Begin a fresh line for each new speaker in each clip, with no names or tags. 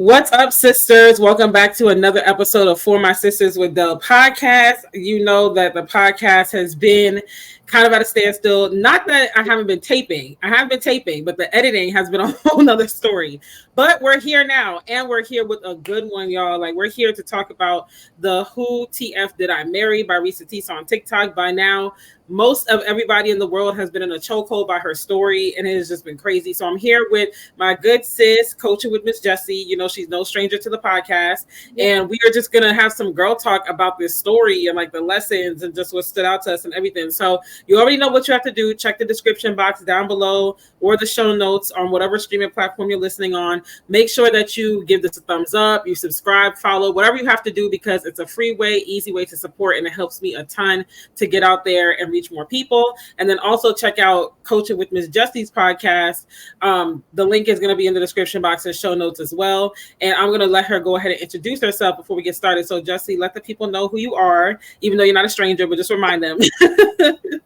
What's up, sisters? Welcome back to another episode of For My Sisters with Delle podcast. You know that the podcast has been kind of at a standstill. Not that I haven't been taping. I have been taping, but the editing has been a whole nother story. But we're here now, and we're here with a good one, y'all. Like, we're here to talk about the Who TF Did I Marry by Reesa Teesa on TikTok. By now, most of everybody in the world has been in a chokehold by her story, and it has just been crazy. So I'm here with my good sis, coaching with Miss Jessie. You know, she's no stranger to the podcast, and we are just gonna have some girl talk about this story and like the lessons and just what stood out to us and everything. So you already know what you have to do. Check the description box down below or the show notes on whatever streaming platform you're listening on. Make sure that you give this a thumbs up, you subscribe, follow, whatever you have to do, because it's a free way, easy way to support, and it helps me a ton to get out there and reach more people. And then also check out Coaching with Miss Jessie's podcast. The link is going to be in the description box and show notes as well. And I'm going to let her go ahead and introduce herself before we get started. So Jessie, let the people know who you are, even though you're not a stranger, but just remind them.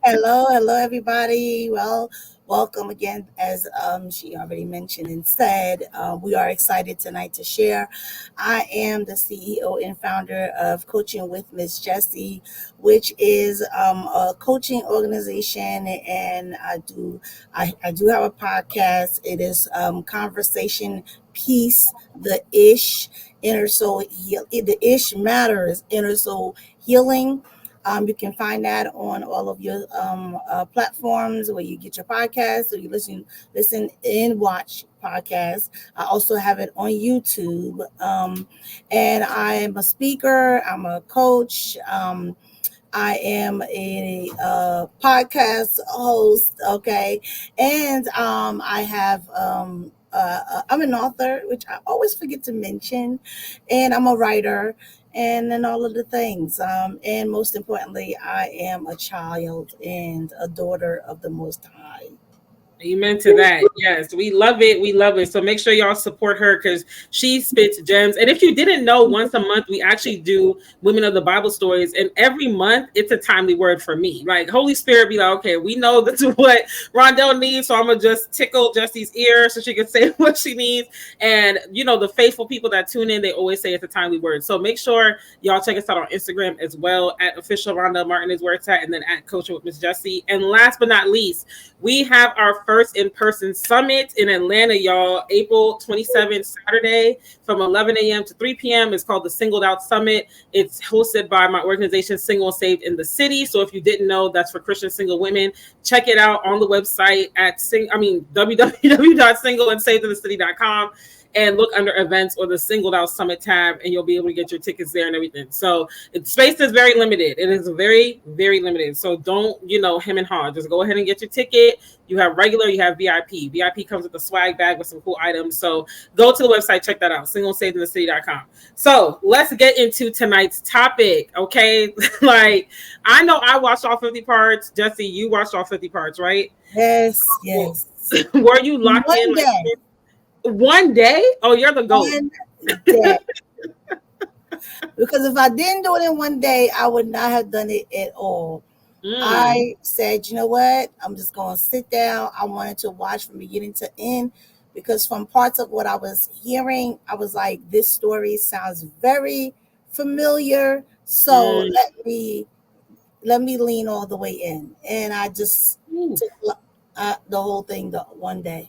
Hello, everybody. Well, welcome again. As she already mentioned and said, we are excited tonight to share. I am the CEO and founder of Coaching with Miss Jessie, which is a coaching organization, and I do have a podcast. It is Conversation Peace, the Ish, Inner Soul Heal. The Ish matters, Inner Soul Healing. You can find that on all of your platforms where you get your podcasts, or you listen and watch podcasts. I also have it on YouTube, and I am a speaker. I'm a coach. I am a podcast host. Okay, and I have. I'm an author, which I always forget to mention, and I'm a writer, and then all of the things. And most importantly, I am a child and a daughter of the Most High.
Amen to that. Yes, we love it. We love it. So make sure y'all support her because she spits gems. And if you didn't know, once a month we actually do Women of the Bible stories, and every month it's a timely word for me. Like Holy Spirit be like, okay, we know this is what Rondell needs, so I'm gonna just tickle Jessie's ear so she can say what she needs. And you know, the faithful people that tune in, they always say it's a timely word. So make sure y'all check us out on Instagram as well at official Rondell Martin is where it's at, and then at Coaching with Miss Jessie. And last but not least, we have our first in-person summit in Atlanta, y'all. April 27th, Saturday, from 11 a.m. to 3 p.m. It's called the Singled Out Summit. It's hosted by my organization, Single and Saved in the City. So if you didn't know, that's for Christian single women. Check it out on the website at www.singleandsavedinthecity.com. and look under events or the Singled Out Summit tab, and you'll be able to get your tickets there and everything. So space is very limited. It is very, very limited. So don't, hem and haw. Just go ahead and get your ticket. You have regular, you have VIP. VIP comes with a swag bag with some cool items. So go to the website, check that out, singleandsavedinthecity.com. So let's get into tonight's topic, okay? Like, I know I watched all 50 parts. Jessie, you watched all 50 parts, right?
Yes.
Were you locked in? One day? Oh, you're the GOAT.
One day. Because if I didn't do it in one day, I would not have done it at all. I said, you know what? I'm just going to sit down. I wanted to watch from beginning to end, because from parts of what I was hearing, I was like, this story sounds very familiar. So let me lean all the way in. And I just took the whole thing one day.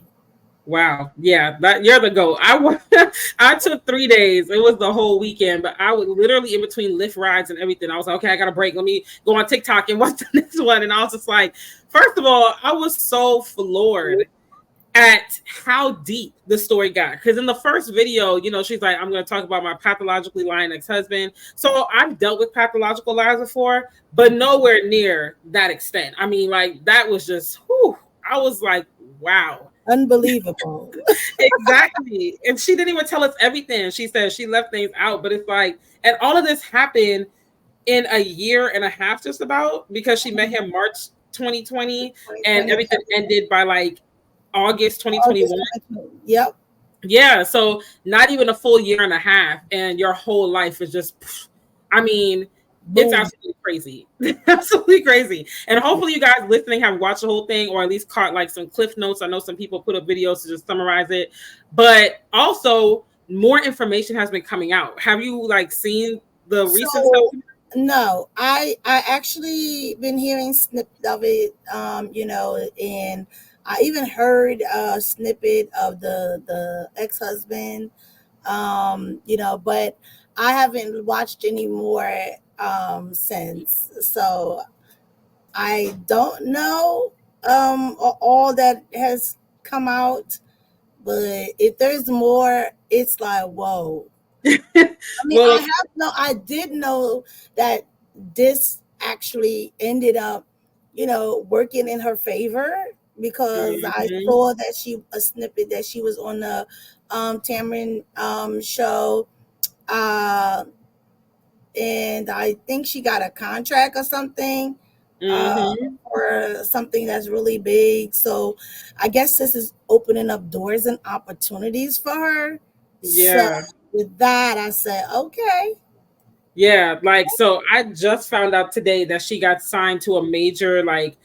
Wow. Yeah, you're the GOAT. I took 3 days. It was the whole weekend, but I was literally in between Lyft rides and everything. I was like, okay, I got a break. Let me go on TikTok and watch the next one. And I was just like, first of all, I was so floored at how deep the story got. Because in the first video, she's like, I'm going to talk about my pathologically lying ex-husband. So I've dealt with pathological lies before, but nowhere near that extent. I mean, like, that was just, I was like, wow.
Unbelievable.
Exactly. And she didn't even tell us everything. She said she left things out, but it's like, and all of this happened in a year and a half, just about, because she met him March 2020 and everything ended by like August 2021.
Yep.
Yeah. So not even a full year and a half, and your whole life is just, I mean, it's absolutely crazy. Absolutely crazy. And hopefully you guys listening have watched the whole thing, or at least caught like some cliff notes. I know some people put up videos to just summarize it. But also, more information has been coming out. Have you like seen the recent stuff?
So no, I actually been hearing snippets of it, and I even heard a snippet of the ex husband, but I haven't watched any more since. So I don't know all that has come out, but if there's more, it's like whoa. I mean,
Well,
I did know that this actually ended up, working in her favor because I
mhm,
saw that a snippet that she was on the Tamron show, uh, and I think she got a contract or something,
mhm,
for something that's really big. So I guess this is opening up doors and opportunities for her. So
yeah.
with that, I said, okay.
Yeah, like so I just found out today that she got signed to a major like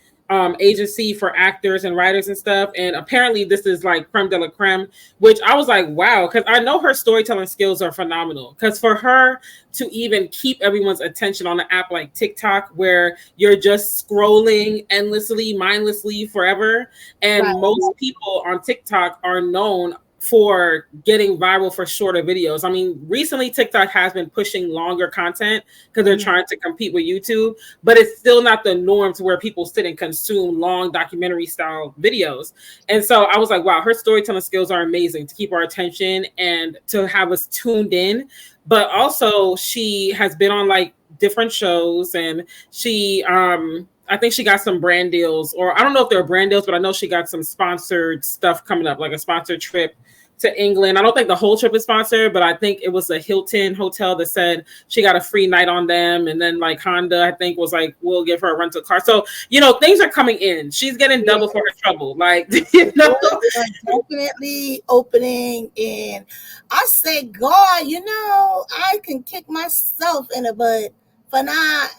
agency for actors and writers and stuff. And apparently this is like creme de la creme, which I was like, wow, because I know her storytelling skills are phenomenal. Because for her to even keep everyone's attention on an app like TikTok, where you're just scrolling endlessly, mindlessly forever,
Right.
and most people on TikTok are known for getting viral for shorter videos. I mean, recently TikTok has been pushing longer content because they're
Mhm.
trying to compete with YouTube, but it's still not the norm to where people sit and consume long documentary style videos. And so I was like, wow, her storytelling skills are amazing to keep our attention and to have us tuned in. But also she has been on like different shows, and she I think she got some brand deals, or I don't know if they're brand deals, but I know she got some sponsored stuff coming up, like a sponsored trip to England. I don't think the whole trip is sponsored, but I think it was a Hilton hotel that said she got a free night on them. And then like Honda, I think was like, we'll give her a rental car. So, things are coming in. She's getting
Yeah,
double for her trouble. Like,
the doors are definitely opening, and I say, God, I can kick myself in the butt for not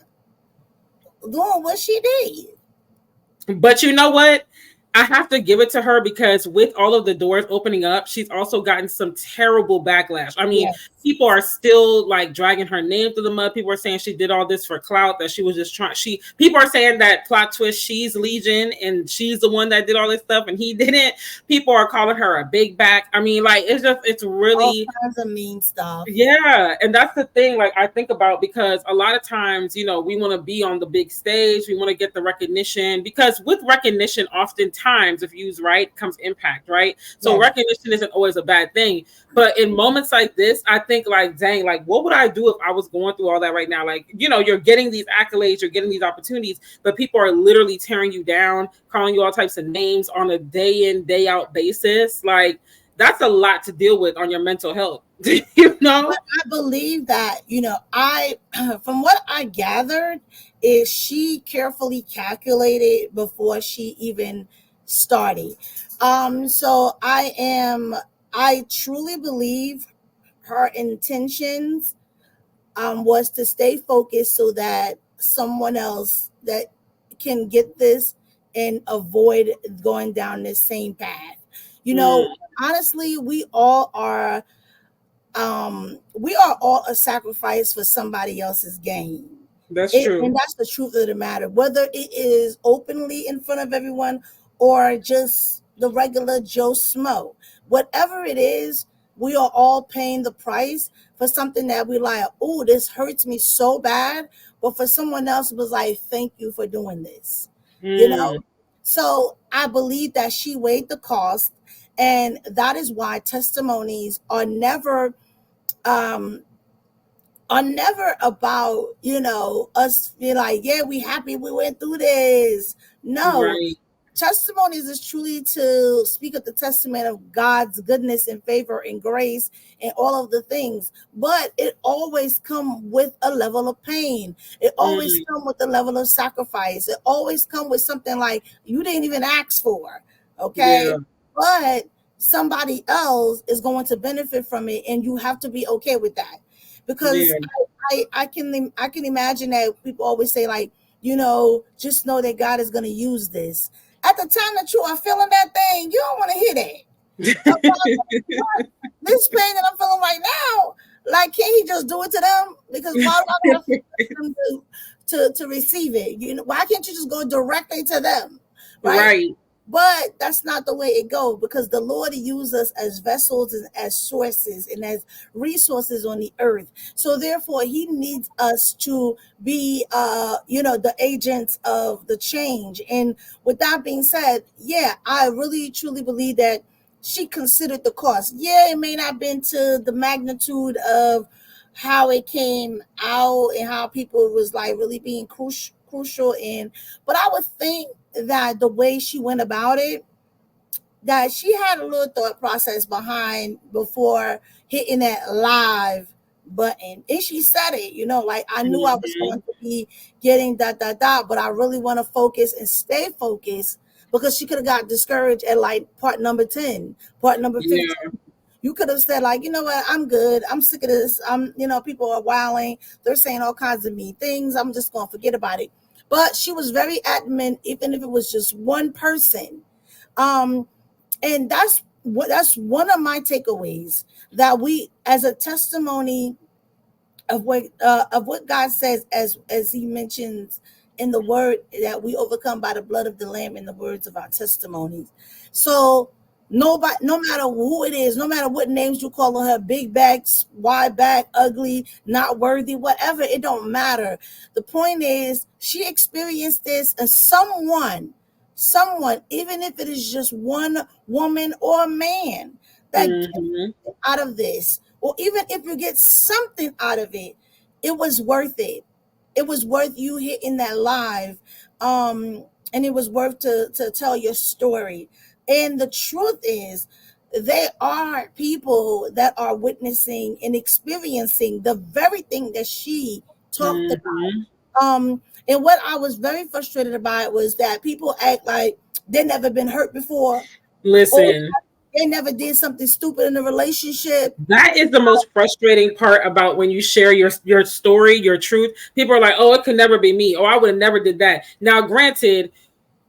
doing what she did.
But you know what? I have to give it to her because with all of the doors opening up, she's also gotten some terrible backlash. I mean,
Yes.
people are still like dragging her name through the mud. People are saying she did all this for clout, that she was just trying. People are saying that plot twist, she's Legion and she's the one that did all this stuff and he didn't. People are calling her a big back. I mean, like it's
All
really.
kinds of mean stuff.
Yeah, and that's the thing like I think about, because a lot of times, we want to be on the big stage, we want to get the recognition, because with recognition oftentimes if used right comes impact, right? So
Yes.
recognition isn't always a bad thing, but in moments like this, I think like, dang, like what would I do if I was going through all that right now? Like, you're getting these accolades, you're getting these opportunities, but people are literally tearing you down, calling you all types of names on a day in, day out basis. Like, that's a lot to deal with on your mental health. you know?
But I believe that, I, from what I gathered, is she carefully calculated before she even started. So I truly believe her intentions was to stay focused so that someone else that can get this and avoid going down this same path. You know,
Mm,
honestly, we are all a sacrifice for somebody else's gain.
that's
And
true.
that's the truth of the matter. Whether it is openly in front of everyone or just the regular Joe Smo, whatever it is, we are all paying the price for something that we like, oh, this hurts me so bad. But for someone else, it was like, thank you for doing this. You know?
Mm,
So I believe that she weighed the cost. And that is why testimonies um are never about, us being like, yeah, we happy we went through this. No,
right.
testimonies is truly to speak of the testament of God's goodness and favor and grace and all of the things. But it always come with a level of pain. It always
Mm,
come with a level of sacrifice. It always come with something like you didn't even ask for. Okay.
yeah.
But somebody else is going to benefit from it, and you have to be okay with that. Because
Yeah.
I can imagine that people always say like, just know that God is going to use this. At the time that you are feeling that thing, you don't want to hear that. This pain that I'm feeling right now, like, can't he just do it to them? Because why do I gotta force them to receive it? You know, why can't you just go directly to them? Right?
Right.
But that's not the way it goes, because the Lord uses us as vessels and as sources and as resources on the earth. So therefore, He needs us to be, the agents of the change. And with that being said, yeah, I really truly believe that she considered the cost. Yeah, it may not have been to the magnitude of how it came out and how people was like really being crucial in, but I would think that the way she went about it, that she had a little thought process behind before hitting that live button. And she said it, like, I knew I was going to be getting but I really want to focus and stay focused, because she could have got discouraged at like part number 10, part number 15.
Yeah.
You could have said, like, you know what, I'm good. I'm sick of this. People are wilding. They're saying all kinds of mean things. I'm just going to forget about it. But she was very adamant, even if it was just one person. And that's one of my takeaways, that we, as a testimony of what God says, as He mentions in the Word, that we overcome by the blood of the Lamb and the words of our testimonies. So nobody, no matter who it is, no matter what names you call her, big back, wide back, ugly, not worthy, whatever, it don't matter. The point is, she experienced this, and someone, even if it is just one woman or a man, that gets out of this, or even if you get something out of it, it was worth it. It was worth you hitting that live, and it was worth to tell your story. And the truth is, there are people that are witnessing and experiencing the very thing that she talked about. And what I was very frustrated about was that people act like they never been hurt before.
Listen,
they never did something stupid in a relationship.
that is the most frustrating part about when you share your story, your truth. People are like, "Oh, it could never be me. Oh, I would have never did that." Now, granted,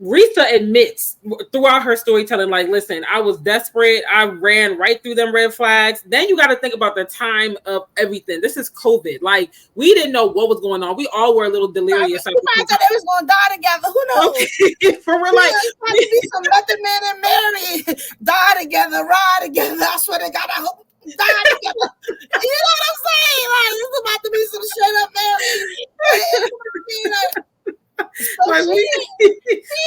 Reesa admits throughout her storytelling, like, listen, I was desperate. I ran right through them red flags. Then you got to think about the time of everything. This is COVID. Like, we didn't know what was going on. We all were a little delirious.
I thought they was going to die together. Who knows?
Okay. For real, like,
to be some nothing man and Mary, die together, ride together. I swear to God, I hope die together. You know what I'm saying? Like, it's about to be some straight up marriage.
Like,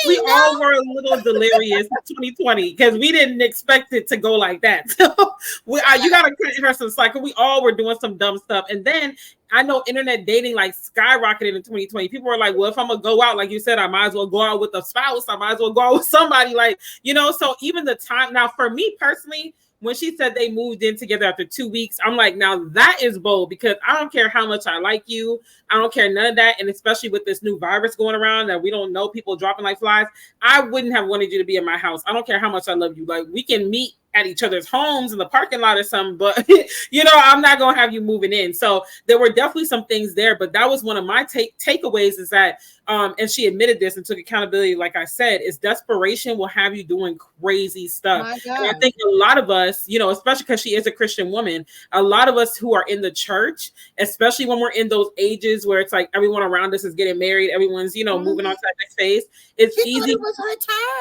we all were a little delirious in 2020 because we didn't expect it to go like that. So you got to cut her some slack. We all were doing some dumb stuff. And then I know internet dating like skyrocketed in 2020. People were like, well, if I'm going to go out, like you said, I might as well go out with a spouse. I might as well go out with somebody, like, so even the time now for me personally, when she said they moved in together after 2 weeks, I'm like, now that is bold, because I don't care how much I like you. I don't care none of that. And especially with this new virus going around that we don't know, people dropping like flies, I wouldn't have wanted you to be in my house. I don't care how much I love you. Like, we can meet at each other's homes in the parking lot or something, but I'm not going to have you moving in. So there were definitely some things there, but that was one of my takeaways, is that, and she admitted this and took accountability. Like I said, is desperation will have you doing crazy stuff. And I think a lot of us, especially because she is a Christian woman, a lot of us who are in the church, especially when we're in those ages where it's like everyone around us is getting married, everyone's, moving on to that next phase. It's easy.
It was her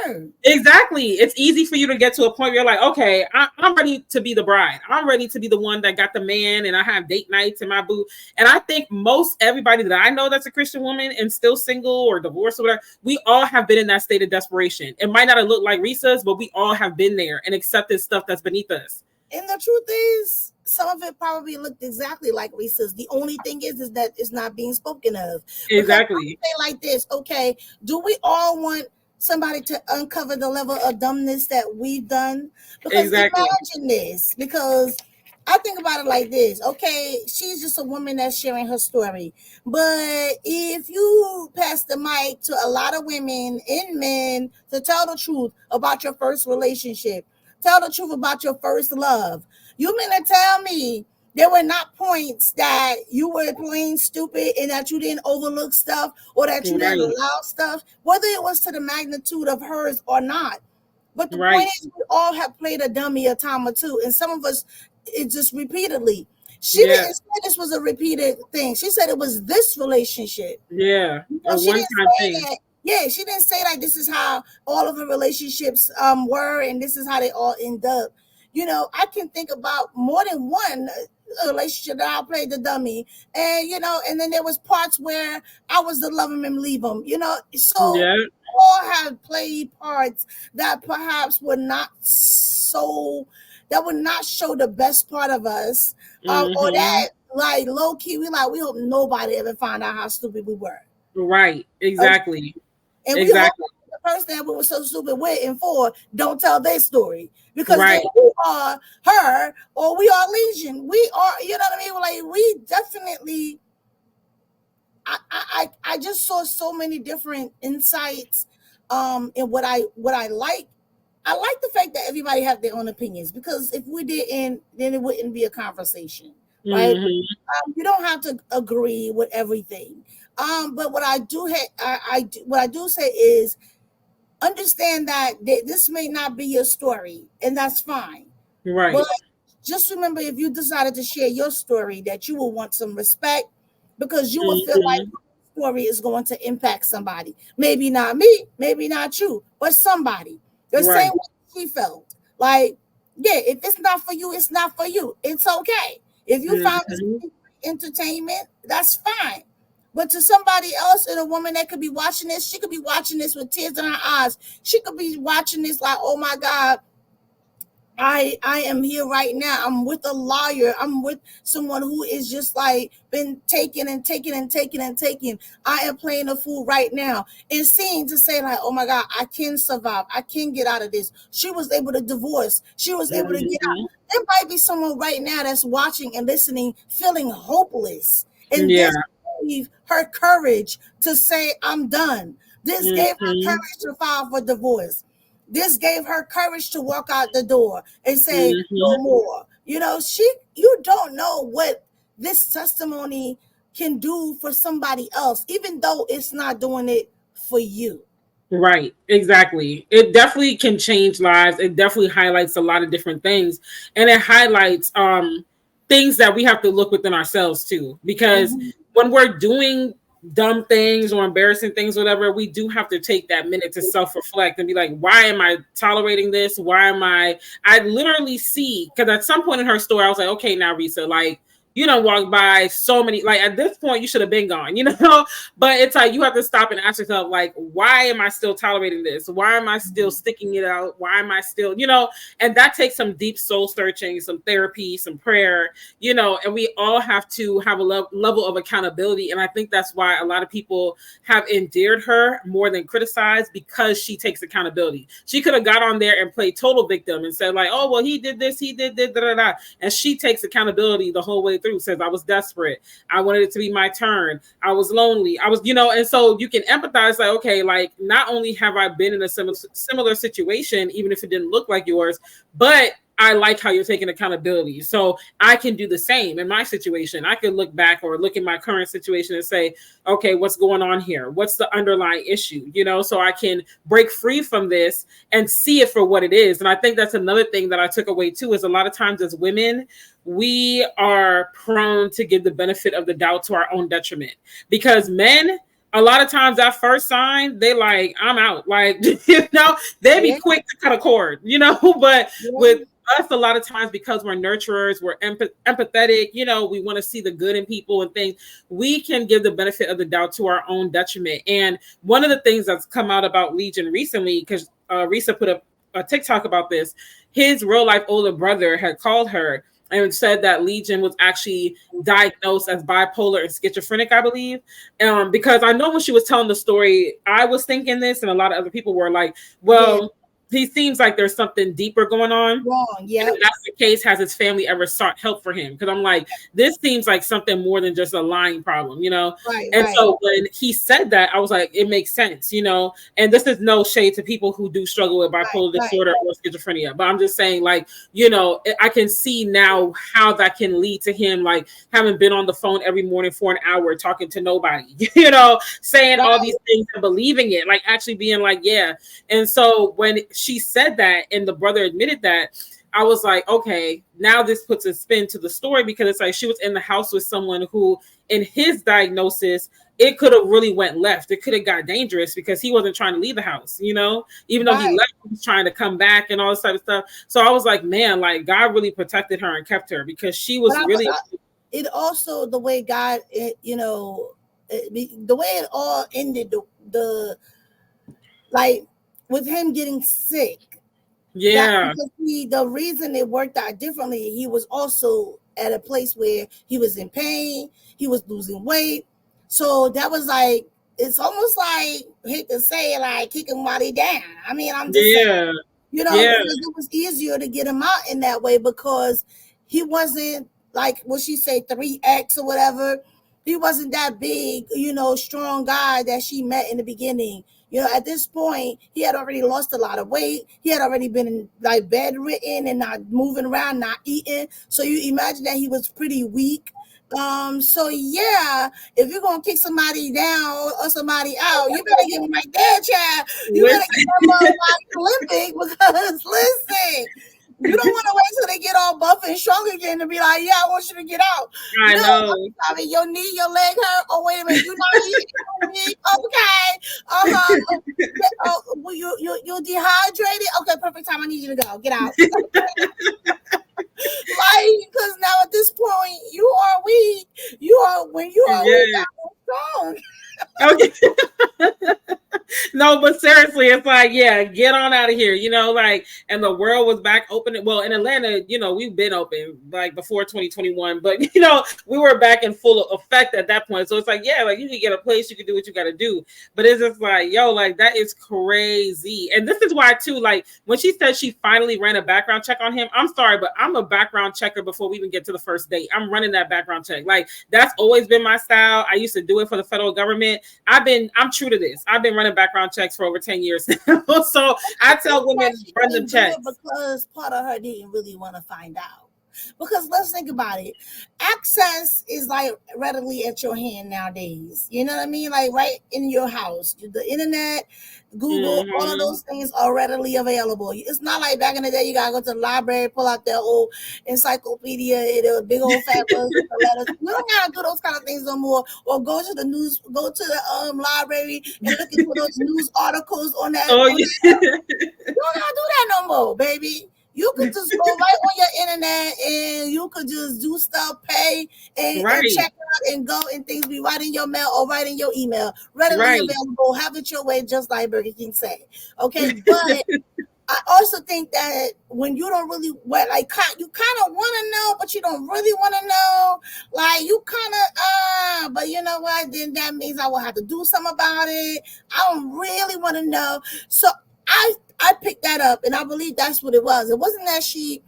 turn.
Exactly. It's easy for you to get to a point where you're like, okay, I'm ready to be the bride. I'm ready to be the one that got the man, and I have date nights and my boo. And I think most everybody that I know that's a Christian woman and still single or divorced or whatever, we all have been in that state of desperation. It might not have looked like Reesa's, but we all have been there and accepted stuff that's beneath us.
And the truth is, some of it probably looked exactly like Reesa's. The only thing is that it's not being spoken of.
Exactly.
Say like this, okay, do we all want somebody to uncover the level of dumbness that we've done? Because imagine this, because I think about it like this. Okay, she's just a woman that's sharing her story. But if you pass the mic to a lot of women and men to tell the truth about your first relationship, tell the truth about your first love, you mean to tell me there were not points that you were playing stupid and that you didn't overlook stuff, or that you didn't allow stuff, whether it was to the magnitude of hers or not? But the
Right.
point is, we all have played a dummy a time or two, and some of us, it just repeatedly. She
Yeah.
didn't say this was a repeated thing. She said it was this relationship.
Yeah. A
She didn't
one-time
say
thing.
that. Yeah, she didn't say like this is how all of the relationships were, and this is how they all end up. I can think about more than one relationship that I played the dummy, and then there was parts where I was the love him and leave him. So
Yeah.
all have played parts that perhaps would not that would not show the best part of us, or
Mm-hmm.
that like low key we hope nobody ever find out how stupid we were.
Right.
Okay?
Exactly.
And we hope
Exactly.
the person that we were so stupid with and for don't tell their story, because then
Right.
we are her or we are Legion. We are, you know what I mean? Like we definitely. I just saw so many different insights, in what I like. I like the fact that everybody have their own opinions, because if we didn't, then it wouldn't be a conversation, right?
Mm-hmm.
You don't have to agree with everything. But what I do what I do say is understand that this may not be your story, and that's fine.
Right.
But just remember, if you decided to share your story, that you will want some respect, because you will feel like
Mm-hmm.
your story is going to impact somebody. Maybe not me, maybe not you, but somebody. The same
Right.
way she felt. Like, yeah, if it's not for you, it's not for you. It's okay. If you found this
Mm-hmm.
entertainment, that's fine. But to somebody else, and a woman that could be watching this, she could be watching this with tears in her eyes. She could be watching this like, oh my God, I am here right now. I'm with a lawyer. I'm with someone who is just like been taking and taking and taking and taking. I am playing a fool right now. And seeing to say like, oh my God, I can survive. I can get out of this. She was able to divorce. She was able to get
Mm-hmm.
out. There might be someone right now that's watching and listening, feeling hopeless. And
Yeah.
this gave her courage to say, I'm done. This gave her
Mm-hmm.
courage to file for divorce. This gave her courage to walk out the door and say no
Mm-hmm.
more. You don't know what this testimony can do for somebody else, even though it's not doing it for you.
Right, exactly. It definitely can change lives. It definitely highlights a lot of different things. And it highlights things that we have to look within ourselves too. Because
Mhm.
when we're doing dumb things or embarrassing things, whatever, we do have to take that minute to self-reflect and be like, why am I tolerating this? Why am I literally see, because at some point in her story, I was like, okay, now Reesa, like you don't walk by so many, like at this point you should have been gone, you know. But it's like you have to stop and ask yourself, like, why am I still tolerating this? Why am I still sticking it out? Why am I still, and that takes some deep soul searching, some therapy, some prayer, and we all have to have a level of accountability. And I think that's why a lot of people have endeared her more than criticized, because she takes accountability. She could have got on there and played total victim and said like, oh, well, he did this, he did this, da, da, da. And she takes accountability the whole way through, says, I was desperate. I wanted it to be my turn. I was lonely. I was, and so you can empathize like, okay, like not only have I been in a similar situation, even if it didn't look like yours, but I like how you're taking accountability. So I can do the same in my situation. I can look back or look at my current situation and say, okay, what's going on here? What's the underlying issue? So I can break free from this and see it for what it is. And I think that's another thing that I took away too, is a lot of times as women, we are prone to give the benefit of the doubt to our own detriment, because men, a lot of times that first sign, they like, I'm out. Like, they be
Yeah,
quick to cut a cord, but
yeah,
with us, a lot of times, because we're nurturers, we're empathetic, we want to see the good in people and things, we can give the benefit of the doubt to our own detriment. And one of the things that's come out about Legion recently, because Reesa put up a TikTok about this, his real life older brother had called her and said that Legion was actually diagnosed as bipolar and schizophrenic, I believe. Because I know when she was telling the story, I was thinking this, and a lot of other people were like,
yeah,
well, he seems like there's something deeper going on.
wrong.
And
Yep.
if that's the case, has his family ever sought help for him? Because I'm like, this seems like something more than just a lying problem,
Right,
And
right,
so when he said that, I was like, it makes sense, And this is no shade to people who do struggle with
right,
bipolar
right.
disorder or schizophrenia, but I'm just saying, like, I can see now how that can lead to him, like, having been on the phone every morning for an hour talking to nobody, saying all
Right.
these things and believing it, like actually being like, yeah. And so when she said that and the brother admitted that, I was like, okay, now this puts a spin to the story, because it's like she was in the house with someone who, in his diagnosis, it could have really went left. It could have got dangerous because he wasn't trying to leave the house, you know, even though he left, he was trying to come back and all this type of stuff. So I was like, man, like God really protected her and kept her, because she was really.
It also, the way God, you know, the way it all ended, the like with him getting sick.
Yeah.
The reason it worked out differently, he was also at a place where he was in pain, he was losing weight. So that was like, it's almost like, I hate to say it, like kicking Molly down. I mean, I'm just saying, you know, it was easier to get him out in that way, because he wasn't like, what she say, 3X or whatever. He wasn't that big, you know, strong guy that she met in the beginning. You know, at this point, he had already lost a lot of weight. He had already been like bedridden and not moving around, not eating. So you imagine that he was pretty weak. So yeah, if you're gonna kick somebody down or somebody out, you better get them like that, child. You better get them Olympic, because listen, you don't want to wait till they get all buff and strong again to be like, yeah, I want you to get out.
I know.
I mean, your knee, your leg hurt. Oh, wait a minute, you're not eating. Okay. You're dehydrated. Okay, perfect time. I need you to go. Get out. Like, because now at this point, you are weak. When you are weak, you're strong.
Okay. No, but seriously, it's like, yeah, get on out of here, you know, like, and the world was back open. Well, in Atlanta, you know, we've been open like before 2021, but you know, we were back in full effect at that point. So it's like, yeah, like you can get a place, you can do what you got to do. But it's just like, yo, like that is crazy. And this is why too, like when she said she finally ran a background check on him, I'm sorry, but I'm a background checker before we even get to the first date. I'm running that background check. Like that's always been my style. I used to do it for the federal government. I'm true to this. I've been running background checks for over 10 years now. So I tell women, run them checks.
Because part of her didn't really want to find out. Because let's think about it. Access is like readily at your hand nowadays. You know what I mean? Like right in your house. The internet, Google, all of those things are readily available. It's not like back in the day you gotta go to the library, pull out their old encyclopedia, the big old fat books with the letters. We don't gotta do those kind of things no more. Or go to the library and look into those news articles on that.
Oh,
you don't gotta do that no more, baby. You could just go right on your internet and you could just do stuff, pay, and check out and go, and things be right in your mail or right in your email. Readily available. Have it your way, just like Burger King said. Okay, but I also think that when you don't really, you kind of want to know, but you don't really want to know. Like you kind of, but you know what? Then that means I will have to do something about it. I don't really want to know. So I picked that up, and I believe that's what it was. It wasn't that she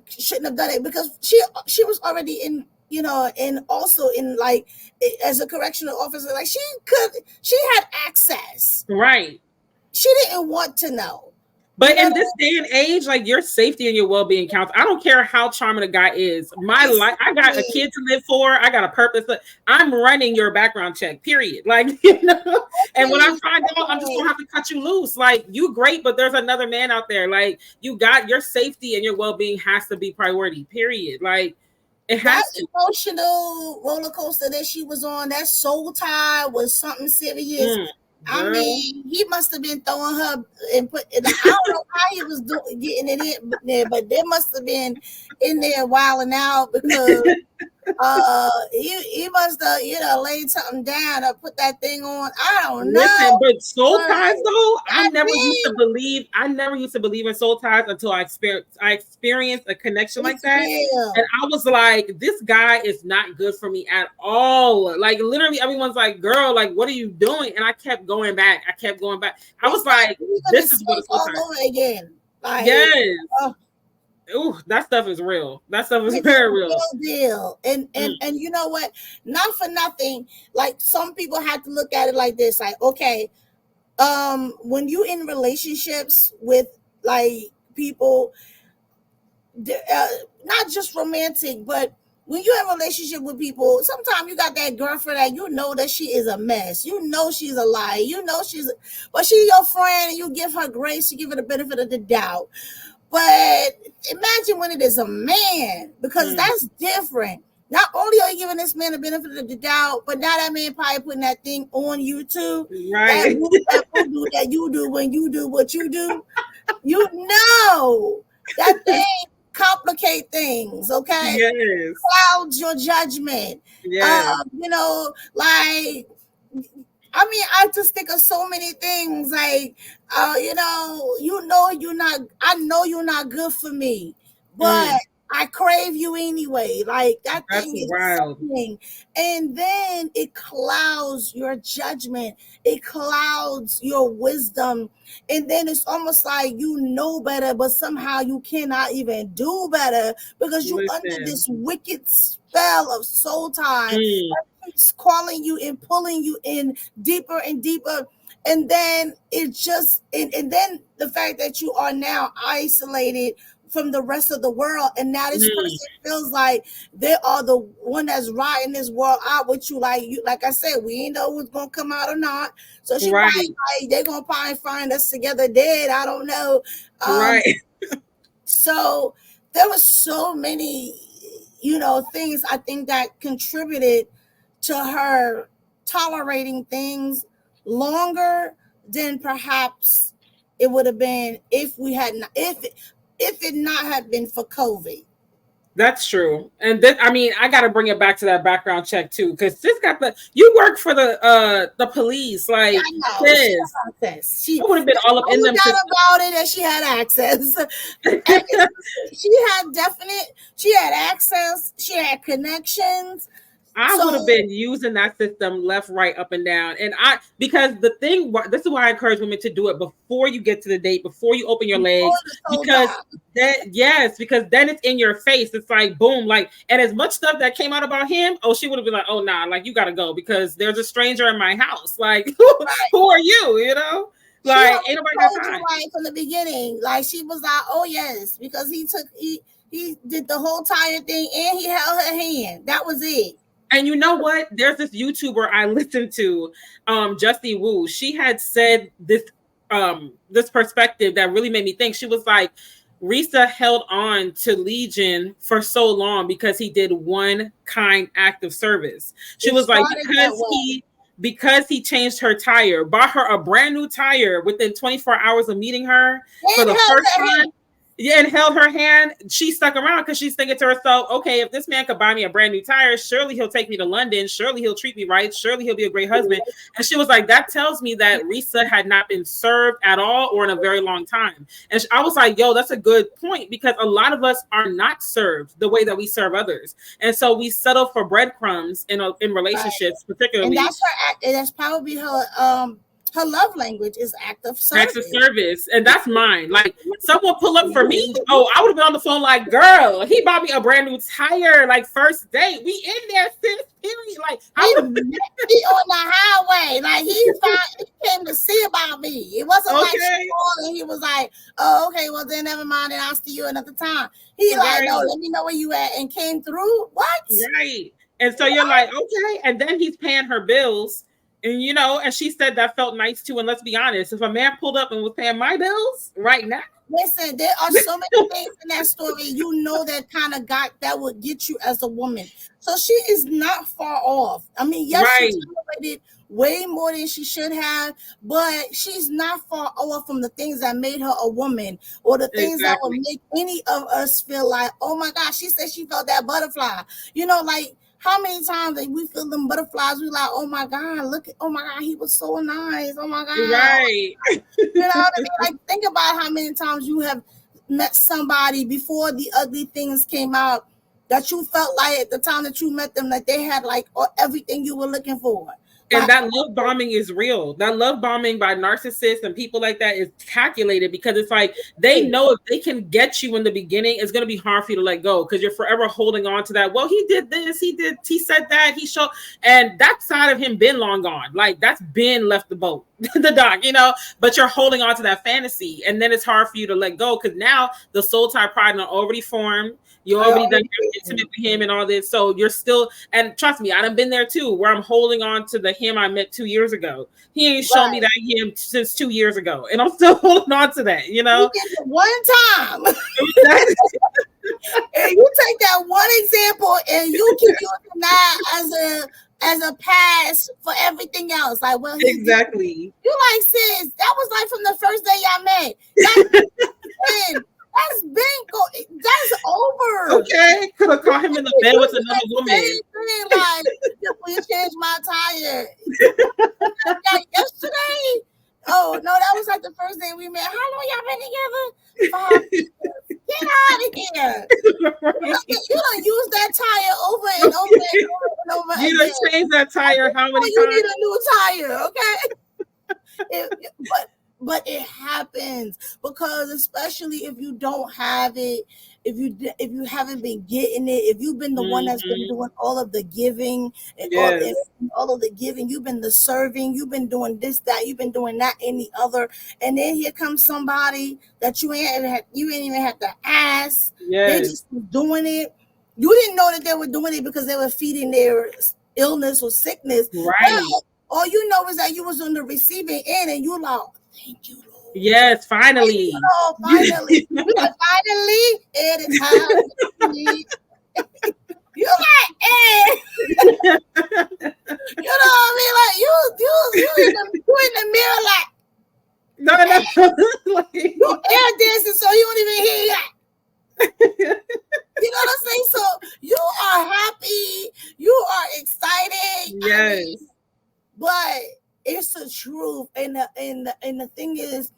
shouldn't have done it, because she was already in, you know, and also in like as a correctional officer, like she had access.
Right.
She didn't want to know.
But in this day and age, like your safety and your well-being counts. I don't care how charming a guy is. My life, I got a kid to live for. I got a purpose. I'm running your background check, period. Like, you know, and when I find out, I'm just gonna have to cut you loose. Like, you great, but there's another man out there. Like, you got your safety and your well-being has to be priority, period. Like, it has
that emotional roller coaster that she was on, that soul tie was something serious. I mean, he must have been throwing her and I don't know how he was getting it in there, but they must have been in there wilding out, because he must have, you know, laid something down or put that thing on. I don't know.
Listen, but soul ties though, I never used to believe in soul ties until I experienced a connection like that. And I was like, this guy is not good for me at all. Like literally everyone's like, girl, like what are you doing? And I kept going back. I was like, this is what it's all over again. Like, yes. Ooh, that stuff is real. That stuff is very real.
Deal. And you know what? Not for nothing. Like some people have to look at it like this. Like, okay, when you in relationships with like people, not just romantic, but when you're in a relationship with people, sometimes you got that girlfriend that you know that she is a mess. You know she's a liar. You know but she's your friend and you give her grace, you give her the benefit of the doubt. But imagine when it is a man, because that's different. Not only are you giving this man the benefit of the doubt, but now that man probably putting that thing on you too.
Right.
That you do when you do what you do. You know that thing complicate things, okay?
Yes.
Clouds your judgment.
Yes.
You know, like, I mean, I just think of so many things. Like, you know I know you're not good for me, but I crave you anyway. Like, that
That's
thing is
wild.
something. And then it clouds your judgment. It clouds your wisdom. And then it's almost like you know better, but somehow you cannot even do better because you're under this wicked spell of soul tie. It's calling you and pulling you in deeper and deeper. And then it just, and then the fact that you are now isolated from the rest of the world, and now this person feels like they are the one that's riding this world out with you. Like I said, we ain't know what's gonna come out or not. So she might, like, they're gonna probably find us together dead. I don't know. So there were so many, things I think that contributed to her tolerating things longer than perhaps it would have been if it not had been for COVID.
That's true. And then, I mean, I got to bring it back to that background check too, because you work for the police. Like,
she
would have been all up in them.
About it, and she had access. She had access. She had connections.
I would have been using that system left, right, up, and down. And because this is why I encourage women to do it before you get to the date, before you open your legs, because then it's in your face. It's like, boom, like, and as much stuff that came out about him, she would have been like, oh, nah, like, you got to go because there's a stranger in my house. Like, who are you, Like, ain't nobody got time.
Right from the beginning, like, she was like, oh, yes, because he did the whole entire thing and he held her hand. That was it.
And you know what? There's this YouTuber I listened to, Justy Wu. She had said this perspective that really made me think. She was like, Reesa held on to Legion for so long because he did one kind act of service. She was like, because he changed her tire, bought her a brand new tire within 24 hours of meeting her for the first time. Yeah, and held her hand. She stuck around because she's thinking to herself, okay, if this man could buy me a brand new tire, surely he'll take me to London. Surely he'll treat me right. Surely he'll be a great husband. And she was like, that tells me that Reesa had not been served at all or in a very long time. And I was like, yo, that's a good point, because a lot of us are not served the way that we serve others. And so we settle for breadcrumbs in relationships, particularly.
And that's her act. That's probably her love language is act of service.
Acts of service. And that's mine. Like, someone pull up for me. Oh, I would have been on the phone like, girl, he bought me a brand new tire, like, first date. We in there, sis, period. Like, I would be
on the highway. Like, he came to see about me. It wasn't like she called and he was like, oh, okay, well, then never mind, and I'll see you another time. He like, no, let me know where you at, and came through. What?
Right. And so you're like, okay. And then he's paying her bills. And, and she said that felt nice too. And let's be honest, if a man pulled up and was paying my bills right now.
Listen, there are so many things in that story, that would get you as a woman. So she is not far off. I mean, yes, she tolerated way more than she should have, but she's not far off from the things that made her a woman, or the things that would make any of us feel like, oh my gosh, she said she felt that butterfly. Like, how many times we feel them butterflies? We like, oh my God, oh my God, he was so nice. Oh my God.
Right.
You know what I mean? Like, think about how many times you have met somebody before the ugly things came out that you felt like at the time that you met them, that they had like everything you were looking for.
And that love bombing is real. That love bombing by narcissists and people like that is calculated, because it's like they know if they can get you in the beginning, it's going to be hard for you to let go, because you're forever holding on to that. Well, he did this, he said that, he showed, and that side of him been long gone. Like, that's been left the boat. the doc, you know, but you're holding on to that fantasy, and then it's hard for you to let go because now the soul tie pride are already formed. You already done intimate with him and all this, so you're still. And trust me, I done been there too, where I'm holding on to the him I met 2 years ago. He ain't shown me that him since 2 years ago, and I'm still holding on to that. You know,
you did it one time. And you take that one example and you keep using that as a pass for everything else. Like, well,
exactly.
You like, sis, that was like from the first day y'all met. That's bingo. That's over.
Okay, could have caught him in the bed with another woman.
Like, please change my tire. Like yesterday. Oh no, that was like the first day we met. How long y'all been together? Get out of here. You don't use that tire over and over and over and over.
You don't change that tire how many times?
You need a new tire, okay? But it happens because especially if you don't have it, if you haven't been getting it, if you've been the one that's been doing all of the giving and all of the giving, you've been the serving, you've been doing this, that, you've been doing that, and the other, and then here comes somebody that you ain't even have to ask. They just doing it. You didn't know that they were doing it because they were feeding their illness or sickness.
Right.
But all you know is that you was on the receiving end, and you like, thank you, Lord.
Yes, finally.
Finally. Finally, it is time. You like, you know what I mean? Like you in the mirror, like
no.
Like, you air dancing, so you don't even hear that. You know what I'm saying? So you are happy, you are excited.
Yes.
I mean, but it's the truth, and the thing is,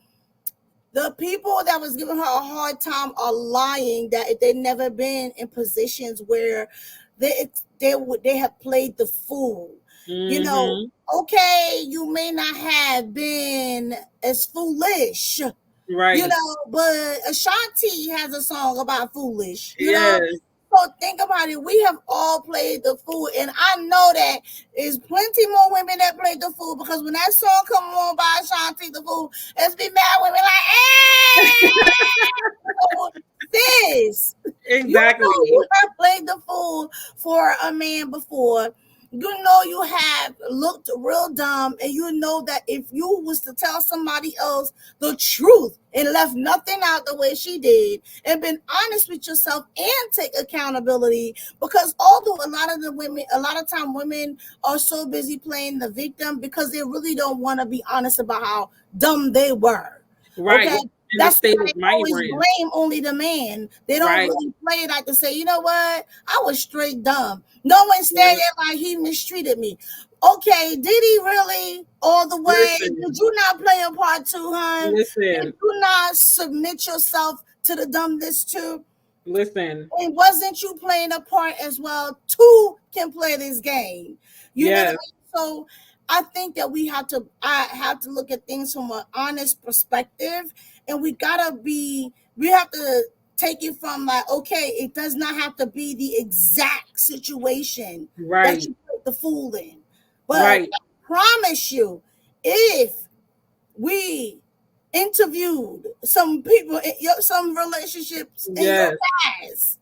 the people that was giving her a hard time are lying that they've never been in positions where they have played the fool. You know, okay, you may not have been as foolish,
right?
You know, but Ashanti has a song about foolish. You know. So think about it. We have all played the fool, and I know that there's plenty more women that played the fool, because when that song come on by Ashanti the Fool, let's be mad women like, hey, sis,
exactly.
You know you have played the fool for a man before. You know you have looked real dumb, and you know that if you was to tell somebody else the truth and left nothing out the way she did and been honest with yourself and take accountability, because although a lot of time women are so busy playing the victim because they really don't want to be honest about how dumb they were.
Right.
Okay? That's why they always blame only the man. They don't really play it like to say, you know what? I was straight dumb. No one stayed there like he mistreated me. Okay, did he really all the way? Did you not play a part too, hon? Did you not submit yourself to the dumbness too?
Listen.
And wasn't you playing a part as well? Two can play this game. You know what I mean? So I think that I have to look at things from an honest perspective, and we have to take it from like, okay, it does not have to be the exact situation that you put the fool in. But I promise you, if we interviewed some people, some relationships in your past,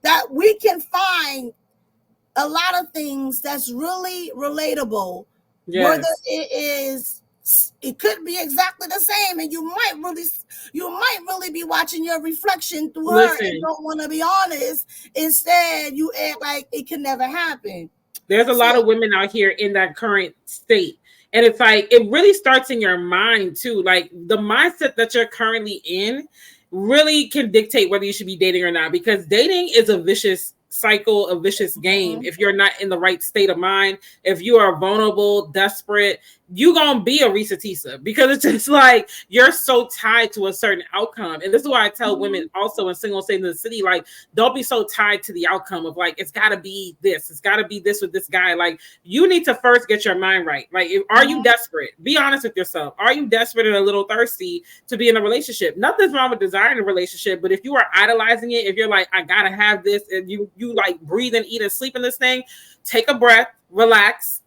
that we can find a lot of things that's really relatable. Whether it could be exactly the same, and you might really be watching your reflection through her and don't want to be honest. Instead, you act like it can never happen.
There's a lot of women out here in that current state. And it's like, it really starts in your mind too. Like the mindset that you're currently in really can dictate whether you should be dating or not, because dating is a vicious cycle, a vicious game. If you're not in the right state of mind, if you are vulnerable, desperate, you're gonna be a Reesa Teesa, because it's just like you're so tied to a certain outcome. And this is why I tell women also in single state in the city, like, don't be so tied to the outcome of like, it's gotta be this, it's gotta be this with this guy. Like, you need to first get your mind right. Like, are you desperate? Be honest with yourself. Are you desperate and a little thirsty to be in a relationship? Nothing's wrong with desiring a relationship, but if you are idolizing it, if you're like, I gotta have this, and you like breathe and eat and sleep in this thing, take a breath, relax,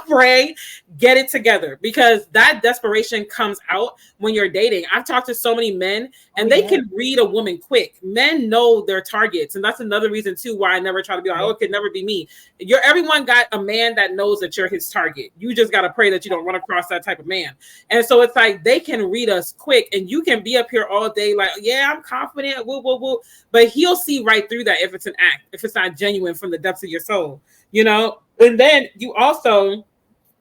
pray, get it together, because that desperation comes out when you're dating. I've talked to so many men
Oh
and they
yeah.
can read a woman quick. Men know their targets. And that's another reason too why I never try to be like, oh, it could never be me. Everyone got a man that knows that you're his target. You just got to pray that you don't run across that type of man. And so it's like they can read us quick, and you can be up here all day like, yeah, I'm confident, woo, woo, woo. But he'll see right through that if it's an act, if it's not genuine from the depths of your soul, And then you also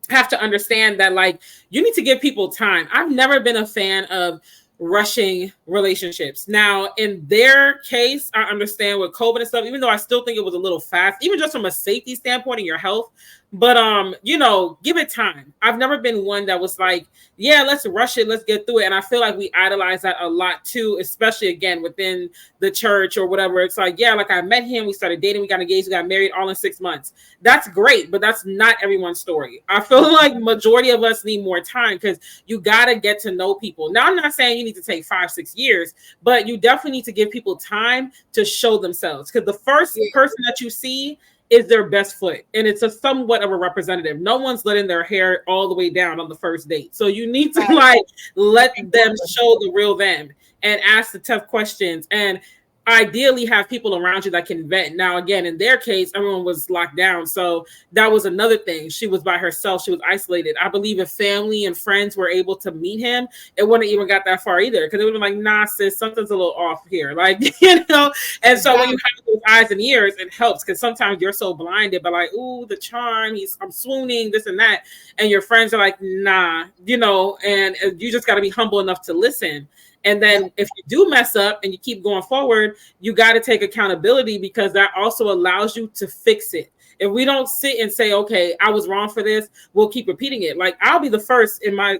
have to understand that, like, you need to give people time. I've never been a fan of rushing relationships. Now, in their case, I understand with COVID and stuff, even though I still think it was a little fast, even just from a safety standpoint and your health. But give it time. I've never been one that was like, yeah, let's rush it, let's get through it. And I feel like we idolize that a lot too, especially again within the church or whatever. It's like, yeah, like I met him, we started dating, we got engaged, we got married all in 6 months. That's great, but that's not everyone's story. I feel like majority of us need more time, because you got to get to know people. Now, I'm not saying you need to take 5-6 years, but you definitely need to give people time to show themselves, because the first person that you see is their best foot, and it's a somewhat of a representative. No one's letting their hair all the way down on the first date, so you need to let them show the real them and ask the tough questions, and ideally have people around you that can vent. Now, again, in their case, everyone was locked down, so that was another thing. She was by herself, she was isolated. I believe if family and friends were able to meet him, it wouldn't even got that far either, because it would have been like, nah, sis, something's a little off here, like, and so when you have those eyes and ears, it helps, because sometimes you're so blinded by like, ooh, the charm, I'm swooning, this and that, and your friends are like, nah, and you just got to be humble enough to listen. And then if you do mess up and you keep going forward, you got to take accountability, because that also allows you to fix it. If we don't sit and say, okay, I was wrong for this, we'll keep repeating it. Like, I'll be the first in my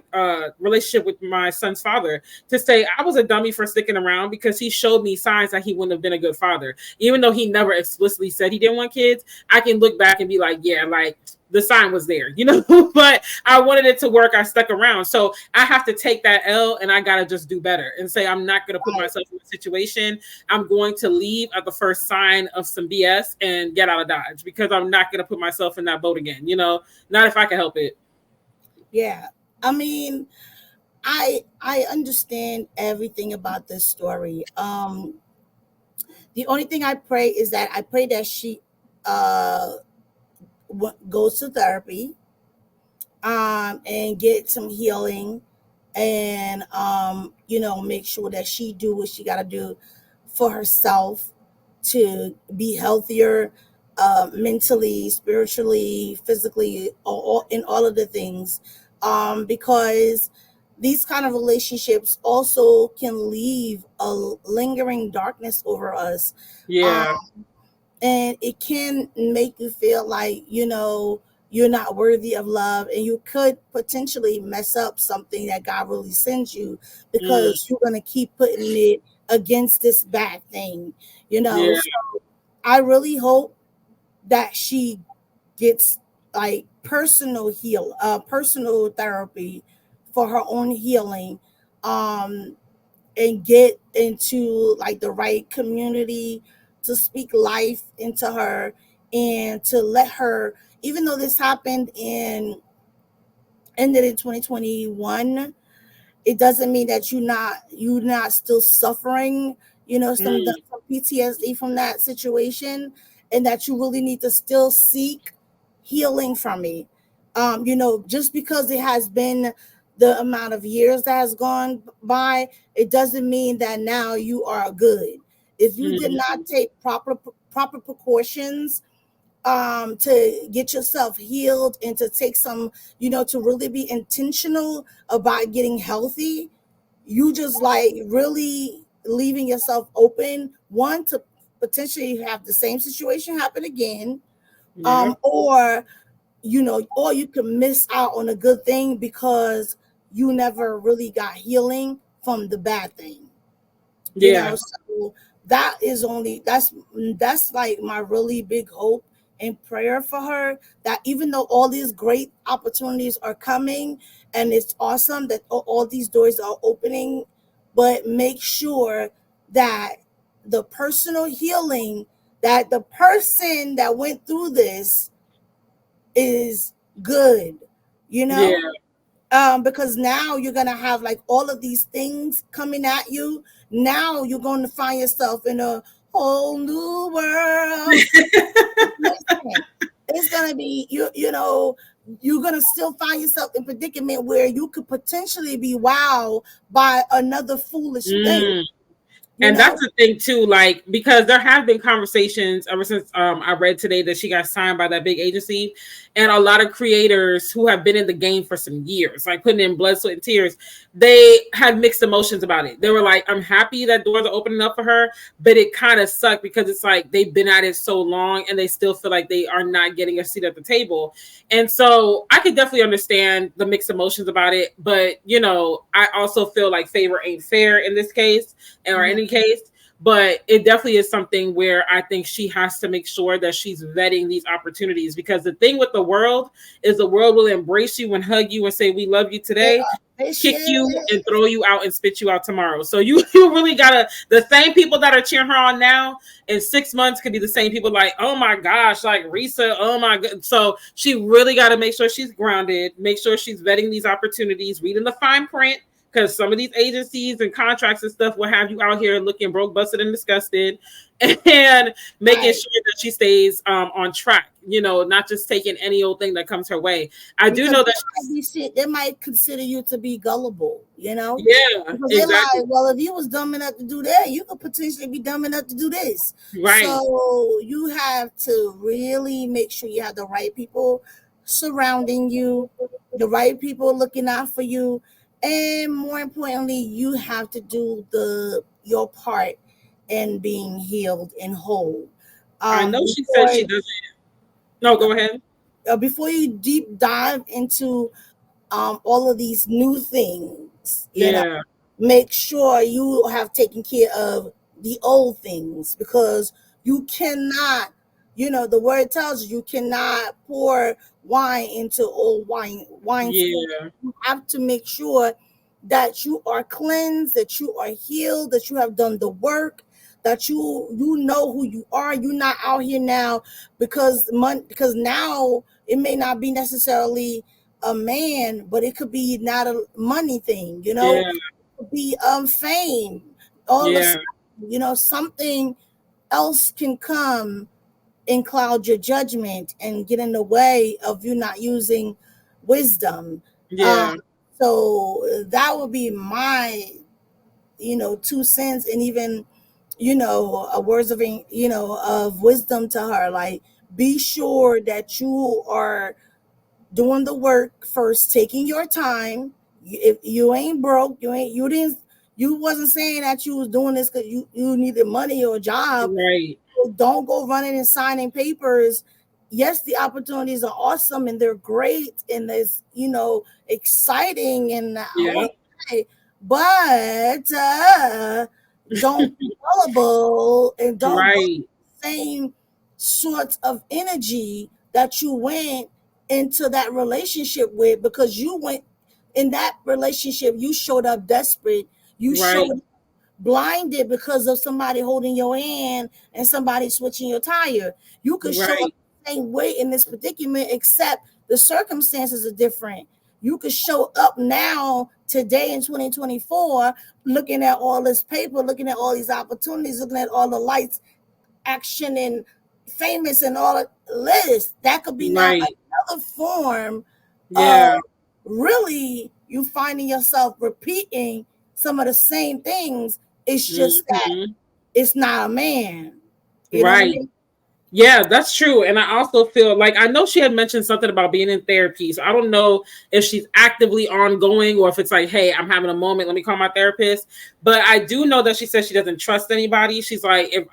relationship with my son's father to say I was a dummy for sticking around, because he showed me signs that he wouldn't have been a good father. Even though he never explicitly said he didn't want kids, I can look back and be like, yeah, like, the sign was there, but I wanted it to work. I stuck around. So I have to take that L, and I got to just do better and say, I'm not going to put myself in a situation. I'm going to leave at the first sign of some BS and get out of Dodge, because I'm not going to put myself in that boat again. Not if I can help it.
Yeah. I mean, I understand everything about this story. The only thing I pray is that I pray that she uh goes to therapy, and get some healing, and make sure that she do what she got to do for herself to be healthier, mentally, spiritually, physically, in all of the things, because these kind of relationships also can leave a lingering darkness over us.
Yeah.
And it can make you feel like you're not worthy of love, and you could potentially mess up something that God really sends you, because you're going to keep putting it against this bad thing.
Yeah.
So I really hope that she gets like personal therapy for her own healing, um and get into like the right community to speak life into her, and to let her, even though this happened in ended in 2021, it doesn't mean that you're not still suffering, some PTSD from that situation, and that you really need to still seek healing from it. Just because it has been the amount of years that has gone by, it doesn't mean that now you are good. If you did not take proper precautions, to get yourself healed, and to take some, to really be intentional about getting healthy, you just like really leaving yourself open, one, to potentially have the same situation happen again,
Yeah.
or you can miss out on a good thing because you never really got healing from the bad thing.
Yeah.
So that's like my really big hope and prayer for her, that even though all these great opportunities are coming, and it's awesome that all these doors are opening, but make sure that the personal healing, that the person that went through this is good, you
Yeah.
know, because now you're gonna have like all of these things coming at you. Now you're going to find yourself in a whole new world. Listen, it's gonna be you know, you're gonna still find yourself in predicament where you could potentially be wowed by another foolish thing,
Mm.
you
And
know.
that's the thing too, like because there have been conversations ever since I read today that she got signed by that big agency, and a lot of creators who have been in the game for some years, like putting in blood, sweat, and tears, they had mixed emotions about it. They were like, "I'm happy that doors are opening up for her," but it kind of sucked because it's like they've been at it so long and they still feel like they are not getting a seat at the table. And so I could definitely understand the mixed emotions about it, but you know, I also feel like favor ain't fair in this case or
Mhm.
any case. But it definitely is something where I think she has to make sure that she's vetting these opportunities, because the thing with the world is the world will embrace you and hug you and say, "We love you
They
today,"
are
kick you
vicious.
and throw you out and spit you out tomorrow. So you really gotta, the same people that are cheering her on now in 6 months could be the same people like, "Oh my gosh, like Reesa, oh my god." So she really got to make sure she's grounded, make sure she's vetting these opportunities, reading the fine print, because some of these agencies and contracts and stuff will have you out here looking broke, busted, and disgusted, and making
Right.
sure that she stays on track. You know, not just taking any old thing that comes her way. I do
Because
know
they
that
might
she's,
be shit, they might consider you to be gullible, you know?
yeah,
Because they're
exactly,
like, well, if you was dumb enough to do that, you could potentially be dumb enough to do this.
right.
So you have to really make sure you have the right people surrounding you, the right people looking out for you, and more importantly, you have to do the your part in being healed and whole.
I know she said
Before
she doesn't. No, go ahead.
before you deep dive into all of these new things, you know,
Yeah,
make sure you have taken care of the old things, because you cannot, you know, the word tells you cannot pour wine into old wine.
yeah,
You have to make sure that you are cleansed, that you are healed, that you have done the work, that you know who you are. You're not out here now because now it may not be necessarily a man, but it could be not a money thing, you know,
yeah,
it could be fame. All of a
yeah,
sudden, you know, something else can come and cloud your judgment and get in the way of you not using wisdom. Um,
yeah,
so that would be my, you know, 2 cents, and even, you know, words of, you know, of wisdom to her. Like, be sure that you are doing the work first, taking your time. If you ain't broke, you wasn't saying that you was doing this because you needed money or a job.
right.
Don't go running and signing papers. Yes, the opportunities are awesome and they're great and it's, you know, exciting and oh
Yeah,
yeah, but don't be gullible and don't go
right,
the same sorts of energy that you went into that relationship with, because you went in that relationship, you showed up desperate, you
right,
showed blinded because of somebody holding your hand and somebody switching your tire. You could show up
right.
the same way in this predicament, except the circumstances are different. You could show up now, today in 2024, looking at all this paper, looking at all these opportunities, looking at all the lights, action, and famous, and all of this. That could be now
Right.
another form of
Yeah.
really you finding yourself repeating some of the same things. It's just that
Hmm.
it's not a man. You know what I
Right.
mean?
Yeah, that's true. And I also feel like I know she had mentioned something about being in therapy. So I don't know if she's actively ongoing or if it's like, hey, I'm having a moment. Let me call my therapist. But I do know that she says she doesn't trust anybody. She's like, if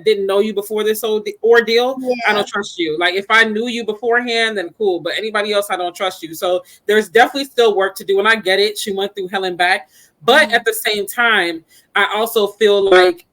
didn't know you before this whole ordeal, I
Yeah.
don't trust you. Like if I knew you beforehand, then cool. But anybody else, I don't trust you. So there's definitely still work to do. And I get it. She went through hell and back. But
Mhm.
at the same time, I also feel like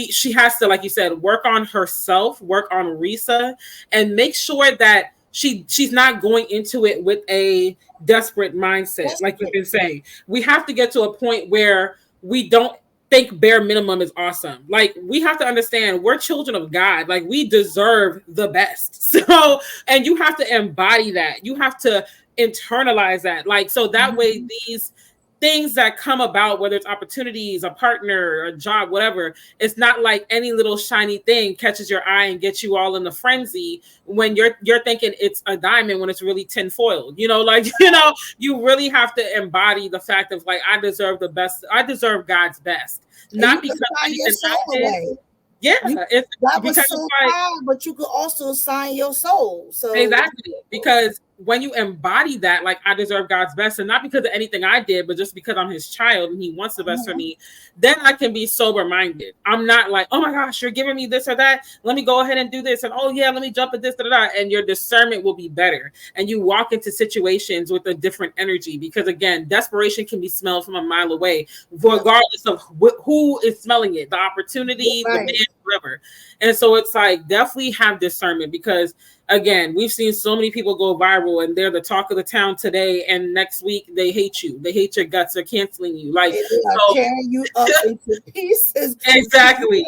she has to, like you said, work on herself, work on Reesa, and make sure that she's not going into it with a desperate mindset. Like you've
Desperate.
been saying, we have to get to a point where we don't. think bare minimum is awesome. Like, we have to understand we're children of God. Like, we deserve the best. So, and you have to embody that. You have to internalize that. Like, so that way these things that come about, whether it's opportunities, a partner, a job, whatever, it's not like any little shiny thing catches your eye and gets you all in the frenzy when you're thinking it's a diamond when it's really tinfoil. You know, like, you know, you really have to embody the fact of like, I deserve the best. I deserve God's best, not because
your soul away.
Yeah,
that was so hard, but you could also assign your soul. So
exactly, because when you embody that, like, I deserve God's best, and not because of anything I did, but just because I'm his child and he wants the best for me, then I can be sober minded. I'm not like, oh my gosh, you're giving me this or that, let me go ahead and do this, and oh yeah, let me jump at this, and your discernment will be better, and you walk into situations with a different energy, because again, desperation can be smelled from a mile away, regardless of who is smelling it, the opportunity, the man, whoever. And so it's like, definitely have discernment, because again, we've seen so many people go viral and they're the talk of the town today, and next week they hate you. They hate your guts. They're canceling you. Like,
so, tearing you up into pieces.
Exactly.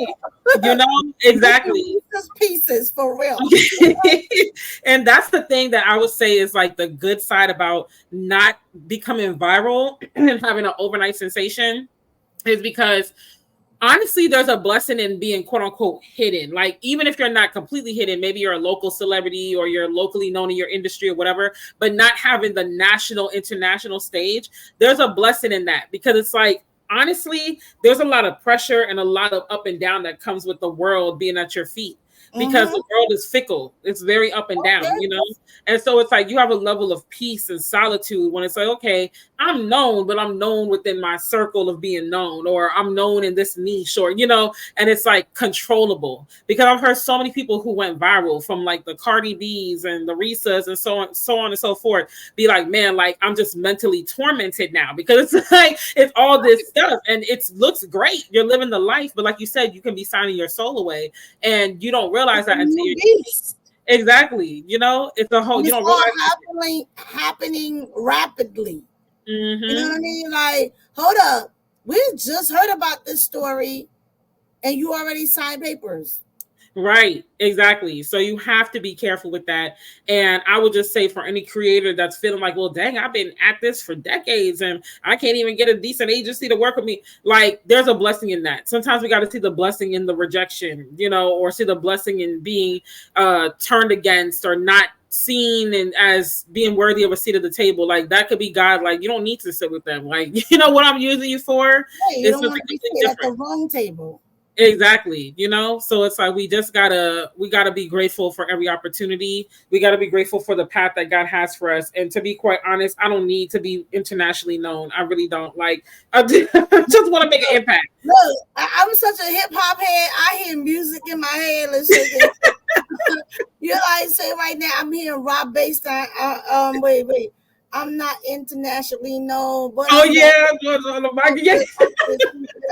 You know, exactly.
Pieces for real.
And that's the thing that I would say is like the good side about not becoming viral and having an overnight sensation, is because honestly, there's a blessing in being quote unquote hidden. Like, even if you're not completely hidden, maybe you're a local celebrity or you're locally known in your industry or whatever, but not having the national, international stage, there's a blessing in that, because it's like, honestly, there's a lot of pressure and a lot of up and down that comes with the world being at your feet, because the world is fickle. It's very up and down, you know? And so it's like you have a level of peace and solitude when it's like, okay, I'm known, but I'm known within my circle of being known, or I'm known in this niche, or, you know, and it's like controllable. Because I've heard so many people who went viral, from like the Cardi B's and the Reesas and so on and so forth, be like, man, like, I'm just mentally tormented now, because it's like, it's all this stuff and it looks great. You're living the life, but like you said, you can be signing your soul away, and you don't realize that until you're exactly, you know, it's a whole, you don't realize
happening rapidly. You know what I mean? Like, hold up, we just heard about this story and you already signed papers.
Right, exactly. So you have to be careful with that. And I would just say, for any creator that's feeling like, well, dang, I've been at this for decades and I can't even get a decent agency to work with me. Like, there's a blessing in that. Sometimes we got to see the blessing in the rejection, you know, or see the blessing in being turned against or not seen and as being worthy of a seat at the table. Like, that could be God. Like, you don't need to sit with them. Like, you know what I'm using you for?
Hey, you don't want to be sitting at the wrong table.
Exactly, you know, so it's like we gotta be grateful for every opportunity. We gotta be grateful for the path that God has for us. And to be quite honest, I don't need to be internationally known. I really don't. Like, I just want to make an impact.
Look, I'm such a hip hop head. I hear music in my head. You like say right now, I'm hearing Rob Baseline. Wait. I'm not internationally known, but
I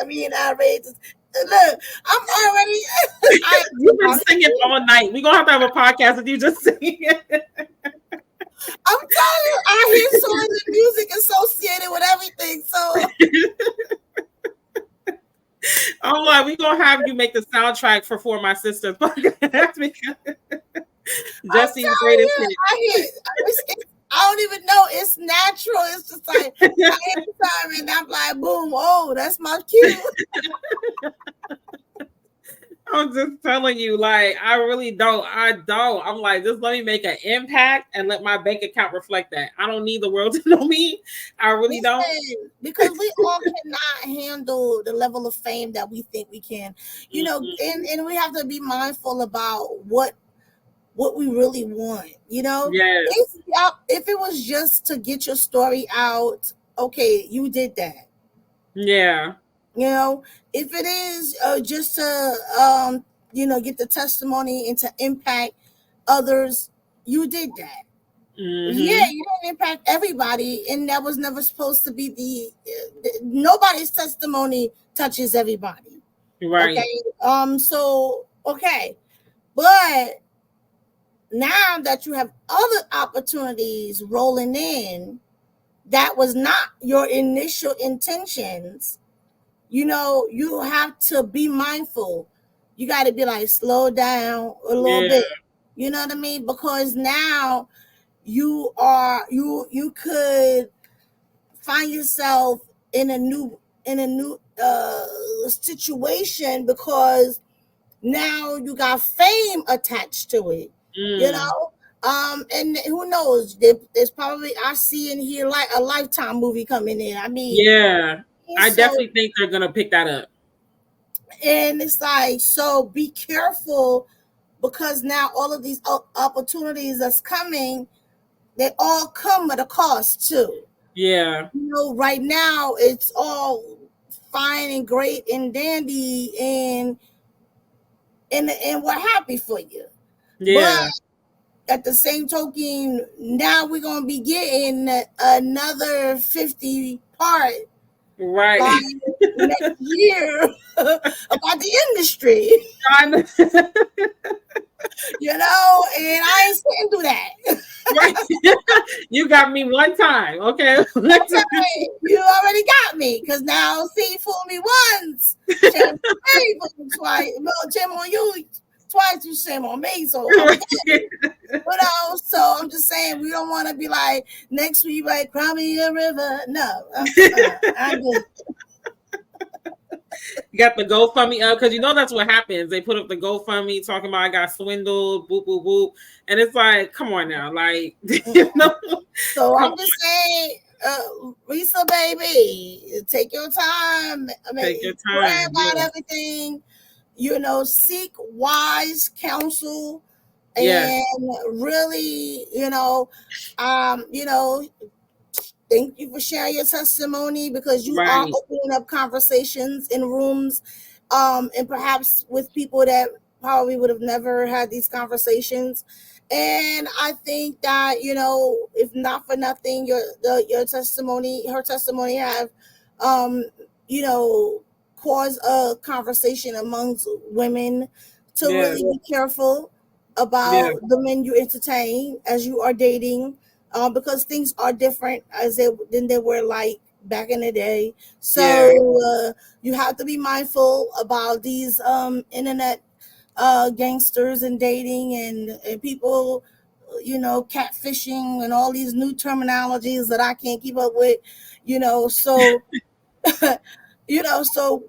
mean, outrageous. Look, I'm already.
You've been singing all night. We're gonna have a podcast with you just singing.
I'm telling you, I hear songs and music associated with everything. So
I'm like, we're gonna have you make the soundtrack for My Sisters podcast, because Jessie's greatest hit.
I don't even know. It's natural. It's just like anytime, and I'm like, boom, oh, that's my cue.
I'm just telling you, like, I really don't. I'm like, just let me make an impact and let my bank account reflect that. I don't need the world to know me. I really don't.
Because we all cannot handle the level of fame that we think we can. You know, and we have to be mindful about what we really want, you know?
Yes.
If it was just to get your story out, okay, you did that.
Yeah.
You know, if it is just to, get the testimony and to impact others, you did that. Yeah, you didn't impact everybody, and that was never supposed to be nobody's testimony touches everybody.
Right.
Okay. Okay. But now that you have other opportunities rolling in, that was not your initial intentions. you have to be mindful. You got to be like, slow down a little
Yeah.
bit. You know what I mean? Because now you could find yourself in a new situation, because now you got fame attached to it, you
Mm.
know. And who knows, there's probably, I see in here like a Lifetime movie coming in. I mean,
Yeah.
and
I
so,
definitely think they're gonna pick that up.
and it's like, so be careful, because now all of these opportunities that's coming, they all come at a cost too.
Yeah.
Right now it's all fine and great and dandy, and we're happy for you. But
Yeah.
at the same token, now we're gonna be getting another 50 part by
Right.
next year about the industry, and I ain't sitting through that.
Right. You got me one time. Okay.
Okay, you already got me, because now, see, fool me once, shame on me, fool me twice. Well, shame on you twice, you shame on me. So I'm good. So I'm just saying, we don't want to be like next week, like, cry me a river. No, I'm good.
You got the GoFundMe up, because that's what happens. They put up the GoFundMe talking about I got swindled, boop boop boop, and it's like, come on now, like,
So
come
I'm
on,
just saying, Reesa, baby, take your time. I
take your
mean, pray
time.
about
Yeah.
everything. Seek wise counsel,
Yes.
and really, thank you for sharing your testimony, because you are
Right.
opening up conversations in rooms, and perhaps with people that probably would have never had these conversations. And I think that, if not for nothing, your testimony, her testimony, have, um, you know, caused a conversation amongst women to
Yeah.
really be careful
Yeah.
about the men you entertain as you are dating, because things are different than they were like back in the day.
Yeah.
So you have to be mindful about these internet gangsters and dating, and people, catfishing, and all these new terminologies that I can't keep up with. So so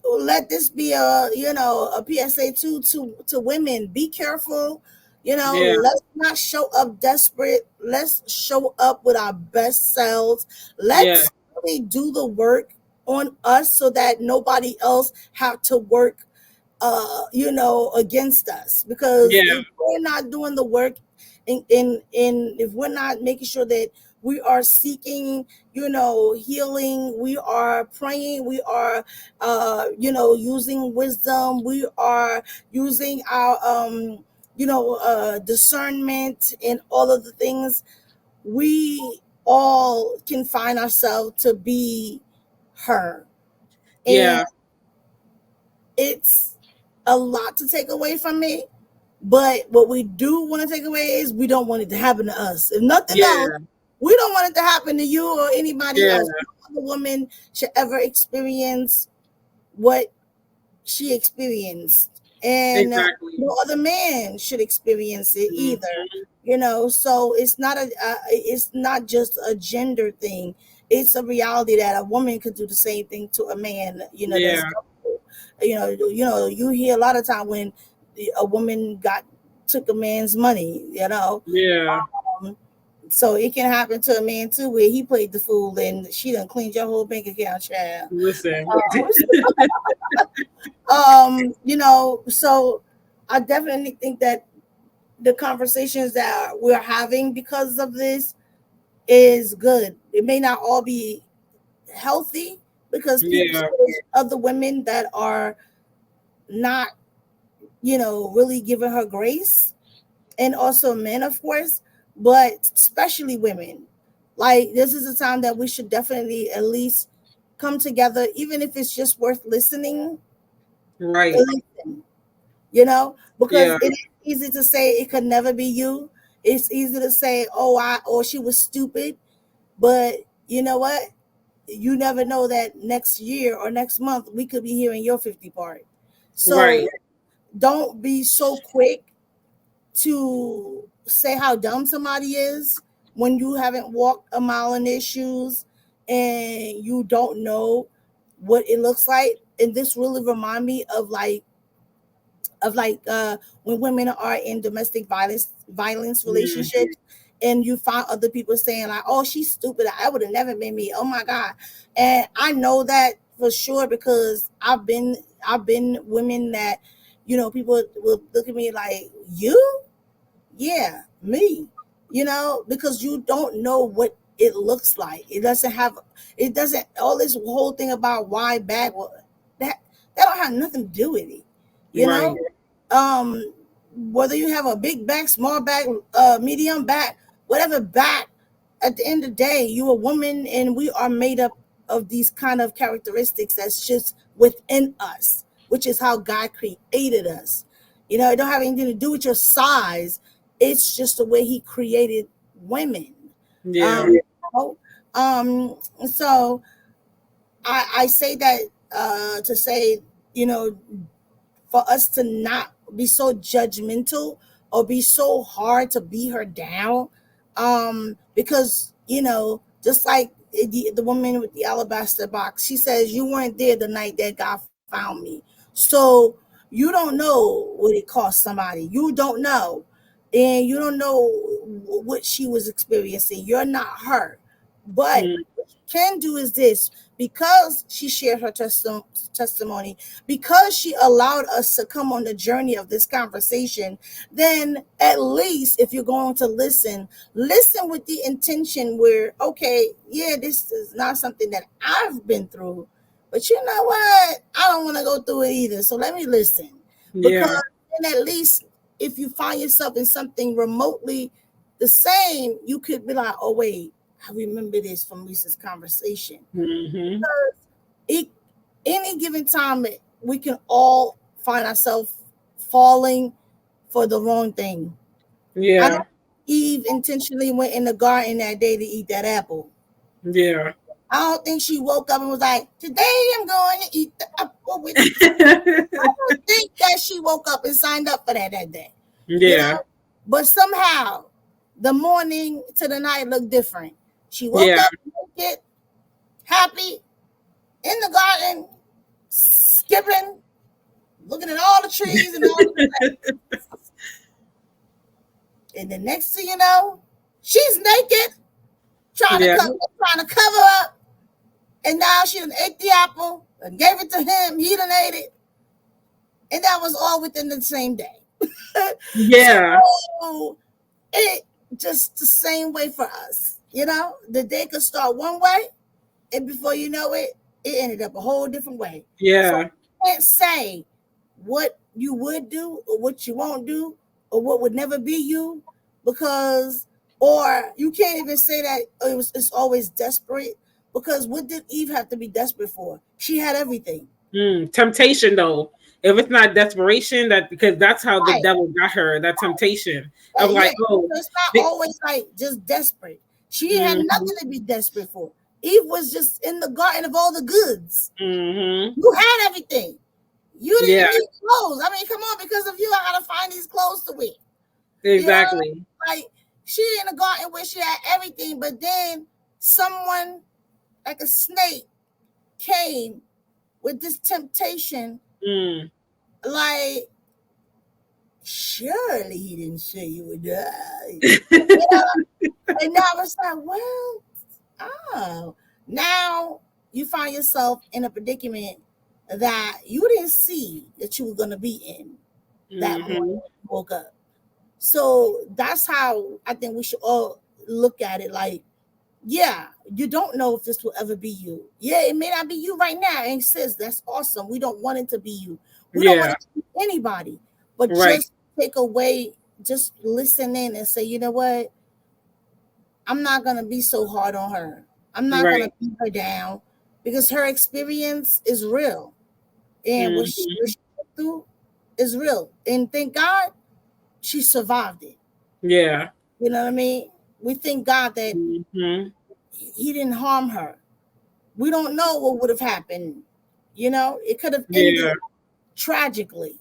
let this be a PSA to women. Be careful.
Yeah.
Let's not show up desperate. Let's show up with our best selves.
Yeah.
Let's really do the work on us, so that nobody else have to work against us. Because
Yeah.
if we're not doing the work, in if we're not making sure that we are seeking, healing, we are praying, we are, using wisdom, we are using our, discernment, and all of the things, we all can find ourselves to be her. And
Yeah.
it's a lot to take away from it. But what we do want to take away is, we don't want it to happen to us. If nothing else,
Yeah.
we don't want it to happen to you or anybody
Yeah.
else. No other woman should ever experience what she experienced. And
Exactly.
no other man should experience it either.
Mhm.
So it's not just a gender thing. It's a reality that a woman could do the same thing to a man. That's,
Yeah.
you hear a lot of time when a woman took a man's money.
Yeah.
Um, so it can happen to a man too, where he played the fool and she done cleaned your whole bank account, child.
Listen.
So I definitely think that the conversations that we're having because of this is good. It may not all be healthy, because
Yeah.
there's other women that are not, really giving her grace, and also men, of course, but especially women. Like, this is a time that we should definitely at least come together, even if it's just worth listening.
Right.
Listen, because
Yeah.
it is easy to say it could never be you. It's easy to say, oh, she was stupid. But you know what? you never know that next year or next month we could be hearing your 50 part. So
Right.
don't be so quick to say how dumb somebody is when you haven't walked a mile in their shoes and you don't know what it looks like. And this really remind me of when women are in domestic violence
Mm.
relationships, and you find other people saying like, oh, she's stupid, I would have never been me, oh my god. And I know that for sure because I've been women that, people will look at me like, you, yeah, me, because you don't know what it looks like. It doesn't all this whole thing about why bad, well, that don't have nothing to do with it, you
Right.
know. um Whether you have a big back, small back, medium back, whatever back, at the end of the day, you a woman, and we are made up of these kind of characteristics that's just within us, which is how God created us. It don't have anything to do with your size. It's just the way He created women.
Yeah.
Um, so, so I say that to say, you know, for us to not be so judgmental or be so hard to beat her down, because just like the woman with the alabaster box, she says you weren't there the night that God found me. So you don't know what it cost somebody. You don't know, and you don't know what she was experiencing. You're not her. But
Mm.
what you can do is this: because she shared her testimony, because she allowed us to come on the journey of this conversation, then at least if you're going to listen with the intention where, okay, yeah, this is not something that I've been through, but you know what? I don't want to go through it either. So let me listen. Because
Yeah.
then at least if you find yourself in something remotely the same, you could be like, oh, wait, I remember this from Reese's conversation.
Hmm.
It, any given time, we can all find ourselves falling for the wrong thing. I
Yeah.
don't Eve intentionally went in the garden that day to eat that apple.
Yeah.
I don't think she woke up and was like, today I'm going to eat the apple with I think that she woke up and signed up for that day, you know.
Yeah.
But somehow the morning to the night looked different. She woke
Yeah.
up naked, happy, in the garden, skipping, looking at all the trees and all the plants. And the next thing you know, she's naked,
Yeah.
trying to cover up. And now she done ate the apple and gave it to him. He done ate it. And that was all within the same day.
Yeah.
So it just the same way for us. The day could start one way, and before you know it, it ended up a whole different way. So
Yeah.
I can't say what you would do or what you won't do or what would never be you, because, or you can't even say that it's always desperate, because what did Eve have to be desperate for? She had everything.
Temptation, though. If it's not desperation, that because that's how the
Right.
devil got her. That temptation of
Yeah.
like, oh,
So it's not
the,
always like just desperate. She had
mm-hmm,
nothing to be desperate for. Eve was just in the garden of all the goods.
mm-hmm,
You had everything. You
yeah,
didn't need clothes. I mean, come on, because of you, I gotta find these clothes to wear. You know,
exactly.
like she in a garden where she had everything, but then someone like a snake came with this temptation,
Mm,
like, surely he didn't say you would die. You know? And now it's like, well, oh, now you find yourself in a predicament that you didn't see that you were going to be in that morning
mm-hmm,
when you woke up. So that's how I think we should all look at it. Like, yeah, you don't know if this will ever be you. Yeah, it may not be you right now. And sis, that's awesome. We don't want it to be you. We don't want
yeah,
it to be anybody. But
right,
just take away, just listen in and say, you know what? I'm not gonna be so hard on her. I'm not gonna
right,
beat her down, because her experience is real, and what
mm-hmm,
she went through is real. And thank God she survived it.
yeah,
You know what I mean? We thank God that
mm-hmm,
He didn't harm her. We don't know what would have happened. It could have ended
Yeah.
tragically.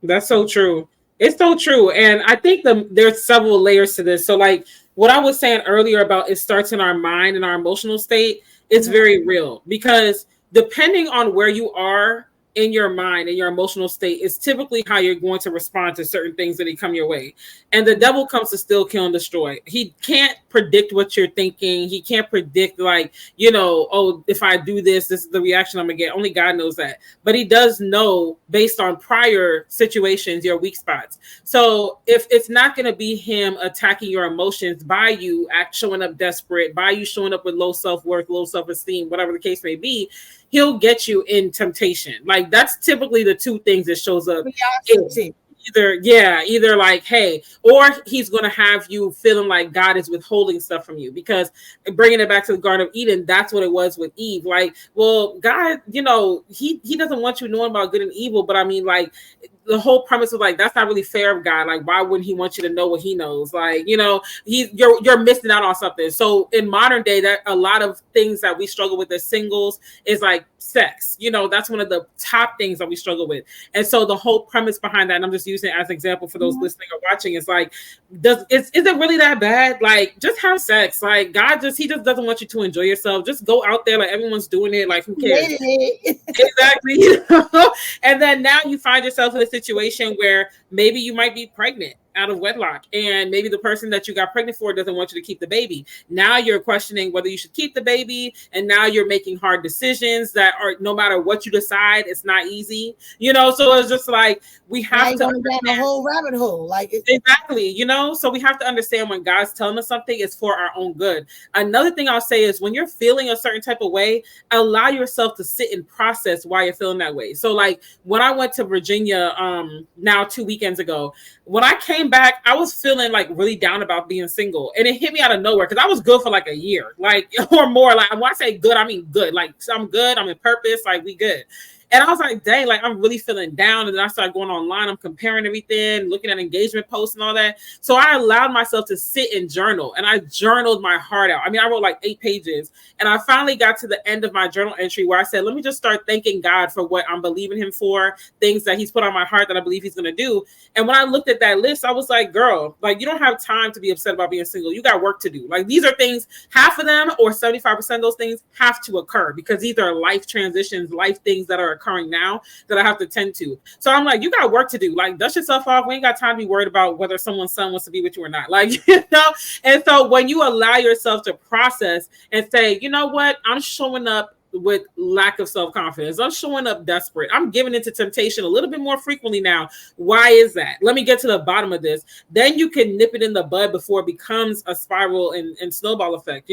That's so true. It's so true. And I think there's several layers to this. So like what I was saying earlier about it starts in our mind and our emotional state, it's very real because depending on where you are in your mind and your emotional state is typically how you're going to respond to certain things that come your way. And the devil comes to steal, kill, and destroy. He can't predict what you're thinking. He can't predict like, oh, if I do this, this is the reaction I'm gonna get. Only God knows that. But he does know based on prior situations, your weak spots. So if it's not gonna be him attacking your emotions by you showing up desperate, by you showing up with low self-worth, low self-esteem, whatever the case may be, he'll get you in temptation. Like that's typically the two things that shows up. Either like, hey, or he's going to have you feeling like God is withholding stuff from you, because bringing it back to the Garden of Eden, that's what it was with Eve. Like, well, God, he doesn't want you knowing about good and evil, but I mean, like, the whole premise was like, that's not really fair of God. Like, why wouldn't he want you to know what he knows? Like, you're missing out on something. So in modern day, that a lot of things that we struggle with as singles is like sex. That's one of the top things that we struggle with. And so the whole premise behind that, and I'm just using it as an example for those listening or watching, is like, is it really that bad? Like, just have sex. Like, he just doesn't want you to enjoy yourself. Just go out there, like everyone's doing it. Like, who cares? Exactly. And then now you find yourself in a situation where maybe you might be pregnant out of wedlock, and maybe the person that you got pregnant for doesn't want you to keep the baby. Now you're questioning whether you should keep the baby, and now you're making hard decisions that are, no matter what you decide, it's not easy. So it's just like, we have to
understand a whole rabbit hole. Like,
exactly. So we have to understand when God's telling us something, it's for our own good. Another thing I'll say is, when you're feeling a certain type of way, allow yourself to sit and process why you're feeling that way. So like when I went to Virginia now 2 weekends ago, when I came back, I was feeling like really down about being single, and it hit me out of nowhere because I was good for like a year, like, or more. Like, when I say good, I mean good. Like, I'm good, I'm in purpose, like, we good. And I was like, dang, like, I'm really feeling down. And then I started going online. I'm comparing everything, looking at engagement posts and all that. So I allowed myself to sit and journal. And I journaled my heart out. I mean, I wrote like 8 pages. And I finally got to the end of my journal entry where I said, let me just start thanking God for what I'm believing him for, things that he's put on my heart that I believe he's going to do. And when I looked at that list, I was like, girl, like, you don't have time to be upset about being single. You got work to do. Like, these are things, half of them or 75% of those things have to occur, because these are life transitions, life things that are occurring now that I have to tend to. So I'm like, you got work to do. Like, dust yourself off. We ain't got time to be worried about whether someone's son wants to be with you or not. Like, And so when you allow yourself to process and say, you know what, I'm showing up with lack of self-confidence, I'm showing up desperate, I'm giving into temptation a little bit more frequently now. Why is that? Let me get to the bottom of this. Then you can nip it in the bud before it becomes a spiral and snowball effect,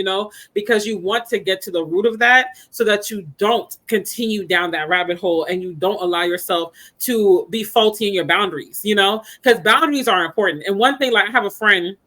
because you want to get to the root of that so that you don't continue down that rabbit hole and you don't allow yourself to be faulty in your boundaries, because boundaries are important. And one thing, like, I have a friend,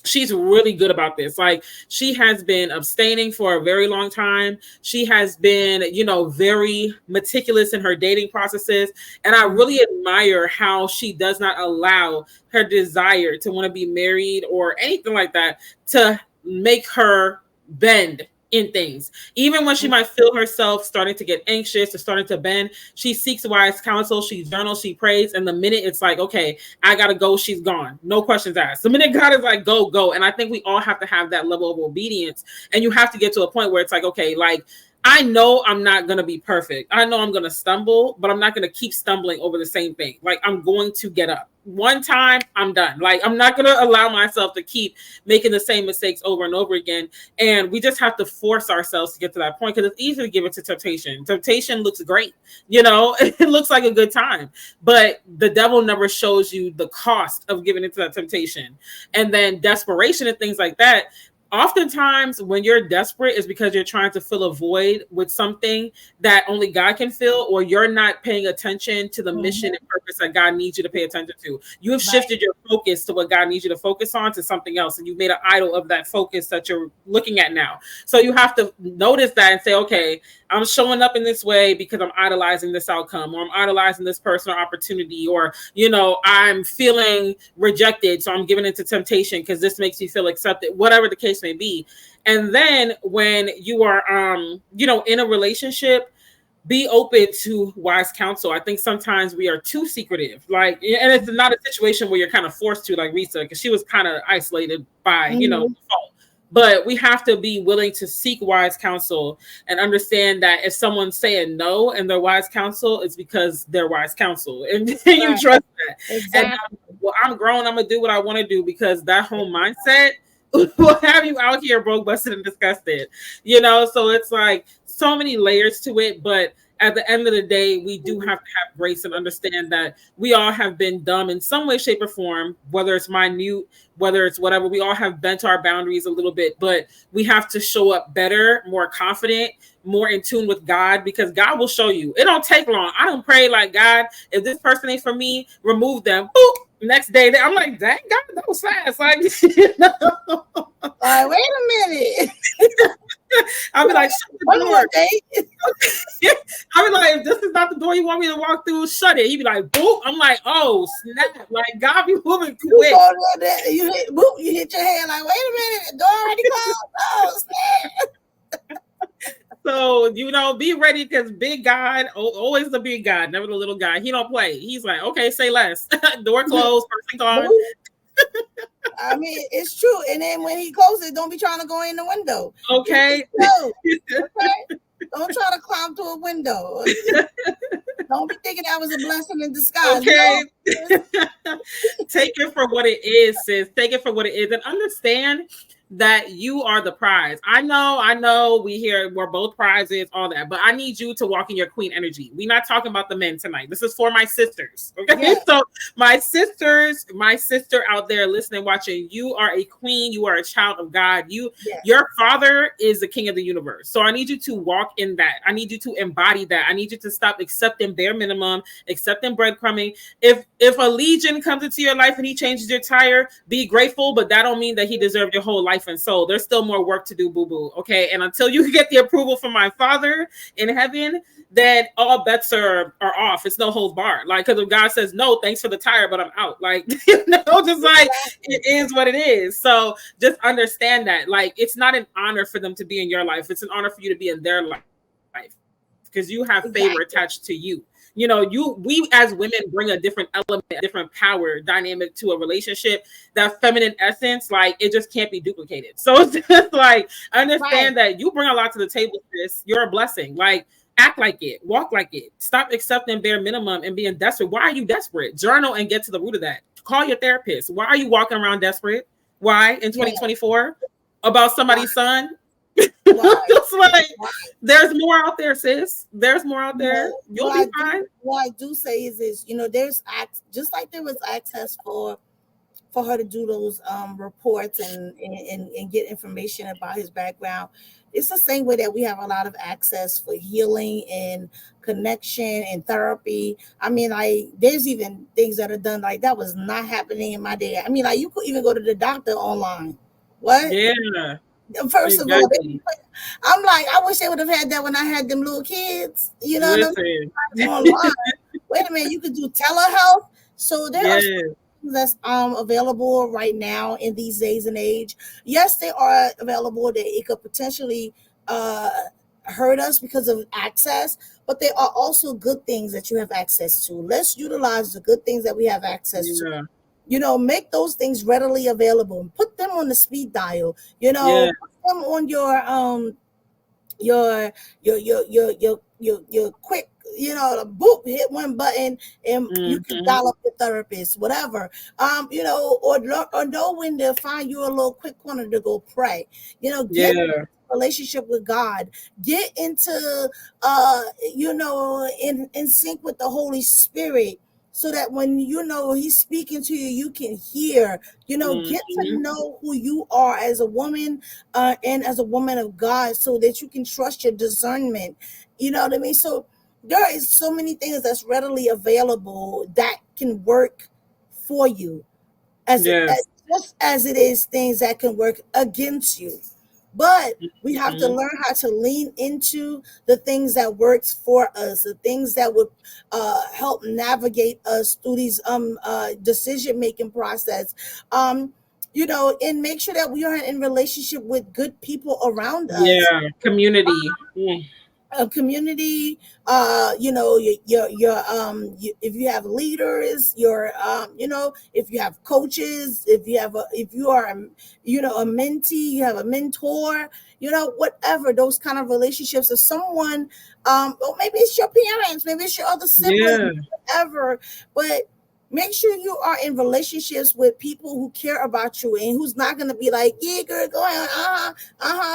she's really good about this. Like, she has been abstaining for a very long time. She has been, very meticulous in her dating processes. And I really admire how she does not allow her desire to want to be married or anything like that to make her bend in things. Even when she might feel herself starting to get anxious or starting to bend, she seeks wise counsel, she journals, she prays, and the minute it's like, okay, I gotta go, she's gone. No questions asked. The minute God is like, go. And I think we all have to have that level of obedience. And you have to get to a point where it's like, okay, like, I know I'm not going to be perfect. I know I'm going to stumble, but I'm not going to keep stumbling over the same thing. Like, I'm going to get up. One time, I'm done. Like, I'm not going to allow myself to keep making the same mistakes over and over again. And we just have to force ourselves to get to that point, because it's easy to give it to temptation. Temptation looks great. It looks like a good time, but the devil never shows you the cost of giving into that temptation. And then desperation and things like that. Oftentimes when you're desperate is because you're trying to fill a void with something that only God can fill, or you're not paying attention to the mission and purpose focus that God needs you to pay attention to. You have shifted your focus to what God needs you to focus on to something else, and you made an idol of that focus that you're looking at now. So you have to notice that and say, okay, I'm showing up in this way because I'm idolizing this outcome, or I'm idolizing this person or opportunity, or, I'm feeling rejected, so I'm giving into temptation because this makes me feel accepted, whatever the case may be. And then when you are, in a relationship, be open to wise counsel. I think sometimes we are too secretive, and it's not a situation where you're kind of forced to, like Reesa, because she was kind of isolated by, default. But we have to be willing to seek wise counsel and understand that if someone's saying no and their wise counsel, it's because they're wise counsel, and you trust that. Exactly. And I'm grown. I'm gonna do what I want to do, because that whole mindset will have you out here broke, busted, and disgusted. So it's like so many layers to it, but at the end of the day, we do have to have grace and understand that we all have been dumb in some way, shape, or form, whether it's minute, whether it's whatever. We all have bent our boundaries a little bit, but we have to show up better, more confident, more in tune with God, because God will show you. It don't take long. I don't pray like, God, if this person ain't for me, remove them. Boop. Next day, I'm like, dang, God, that was fast. Like,
wait a minute.
I'll be like, shut the door. I'll be like, if this is not the door you want me to walk through, shut it. He'd be like, boop. I'm like, oh, snap. Like, God be moving quick.
You hit your hand like, wait a minute, the door already closed. Oh, snap.
So, be ready, because big God, always the big God, never the little guy. He don't play. He's like, okay, say less. Door closed, person gone.
I mean, it's true. And then when he closes, don't be trying to go in the window.
Okay.
Okay? Don't try to climb through a window. Don't be thinking that was a blessing in disguise.
Okay. Take it for what it is, sis. Take it for what it is, and understand that you are the prize. I know we're both prizes, all that, but I need you to walk in your queen energy. We're not talking about the men tonight. This is for my sisters. Okay. Yeah. So my sister out there listening, watching, you are a queen. You are a child of God. Your father is the king of the universe. So I need you to walk in that. I need you to embody that. I need you to stop accepting bare minimum, accepting breadcrumbing. If a legion comes into your life and he changes your tire, be grateful, but that don't mean that he deserved your whole life and soul. There's still more work to do, boo-boo. Okay. And until you get the approval from my Father in heaven, then all bets are off. It's no holds barred. Like, because if God says no, thanks for the tire, but I'm out. Like, just like, it is what it is. So just understand that, like, it's not an honor for them to be in your life. It's an honor for you to be in their life, because you have favor attached to you. We as women bring a different element, a different power dynamic to a relationship. That feminine essence, like, it just can't be duplicated. So it's just like, understand that you bring a lot to the table, sis. You're a blessing. Like, act like it, walk like it. Stop accepting bare minimum and being desperate. Why are you desperate? Journal and get to the root of that. Call your therapist. Why are you walking around desperate? Why in 2024 about somebody's son? Just like, there's more out there, sis. There's more out there. You'll be fine.
What I do say is this, there's just like there was access for her to do those reports and get information about his background. It's the same way that we have a lot of access for healing and connection and therapy. I mean, there's even things that are done like that was not happening in my day. I mean, like, you could even go to the doctor online. What?
Yeah.
First of all, I'm like, I wish they would have had that when I had them little kids. What I'm saying? Online. Wait a minute, you could do telehealth. So there are things that's available right now in these days and age. Yes, they are available. That it could potentially hurt us because of access, but there are also good things that you have access to. Let's utilize the good things that we have access to. Make those things readily available and put them on the speed dial. Put them on your quick, boop, hit one button and you can dial up your therapist, whatever. Or know when to find you a little quick corner to go pray. Get relationship with God. Get into in sync with the Holy Spirit. So that when he's speaking to you, you can hear, get to know who you are as a woman and as a woman of God, so that you can trust your discernment. You know what I mean? So There is so many things that's readily available that can work for you, as
Yes.
just as it is things that can work against you. But we have to
Mhm.
learn how to lean into the things that works for us, the things that would help navigate us through these decision making process. Um, and make sure that we are in relationship with good people around us,
Yeah. Community. Mm.
a community, if you have leaders, if you have coaches, if you are a mentee, you have a mentor, whatever, those kind of relationships, or someone, or maybe it's your parents, maybe it's your other siblings,
Yeah.
whatever. But make sure you are in relationships with people who care about you and who's not going to be like, yeah, girl, go ahead,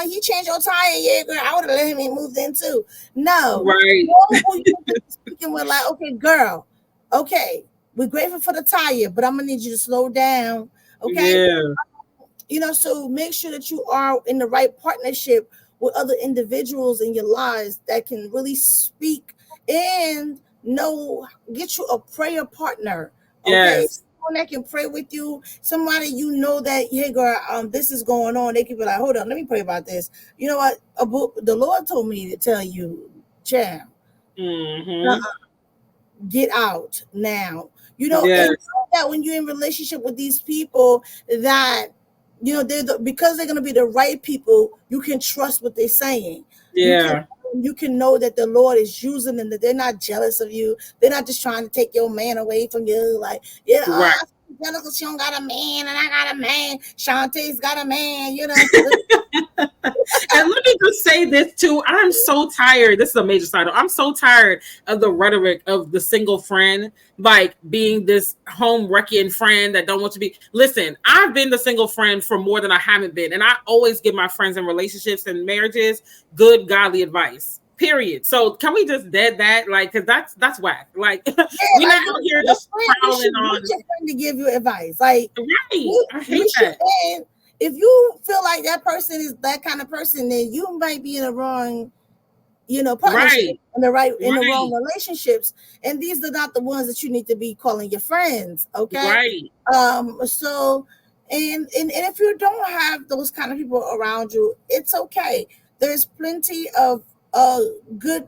he changed your tire, yeah, girl, I would have let him move in too. No,
Right.
know who you're speaking with. Like, okay, girl, okay, we're grateful for the tire, but I'm gonna need you to slow down. Okay,
Yeah.
so make sure that you are in the right partnership with other individuals in your lives that can really speak and get you a prayer partner. Okay,
Yes.
someone that can pray with you, somebody that, hey girl, this is going on. They can be like, hold on, let me pray about this. You know what? The Lord told me to tell you, champ,
Hmm.
get out now. And
Yes.
know that when you're in relationship with these people, that because they're going to be the right people, you can trust what they're saying. You can
Yeah.
you can know that the Lord is using them, that they're not jealous of you. They're not just trying to take your man away from you. Like, yeah,
Right.
jealous, she don't got a man and I got a man. Shantae's got a man,
And let me just say this too. I'm so tired. This is a major side note. I'm so tired of the rhetoric of the single friend, like being this home wrecking friend that don't want to be. Listen, I've been the single friend for more than I haven't been, and I always give my friends in relationships and marriages good godly advice. Period. So can we just dead that? Like, because that's whack. Like,
Yeah,
we're
like
not out here
your
just
friend, you
prowling
should want
on.
your friend to give you advice. Like,
Right.
you,
I
you
hate
should.
that.
And if you feel like that person is that kind of person, then you might be in the wrong, partnership,
Right.
in the wrong
Right.
relationships. And these are not the ones that you need to be calling your friends. Okay.
Right.
So, and if you don't have those kind of people around you, it's okay. There's plenty of good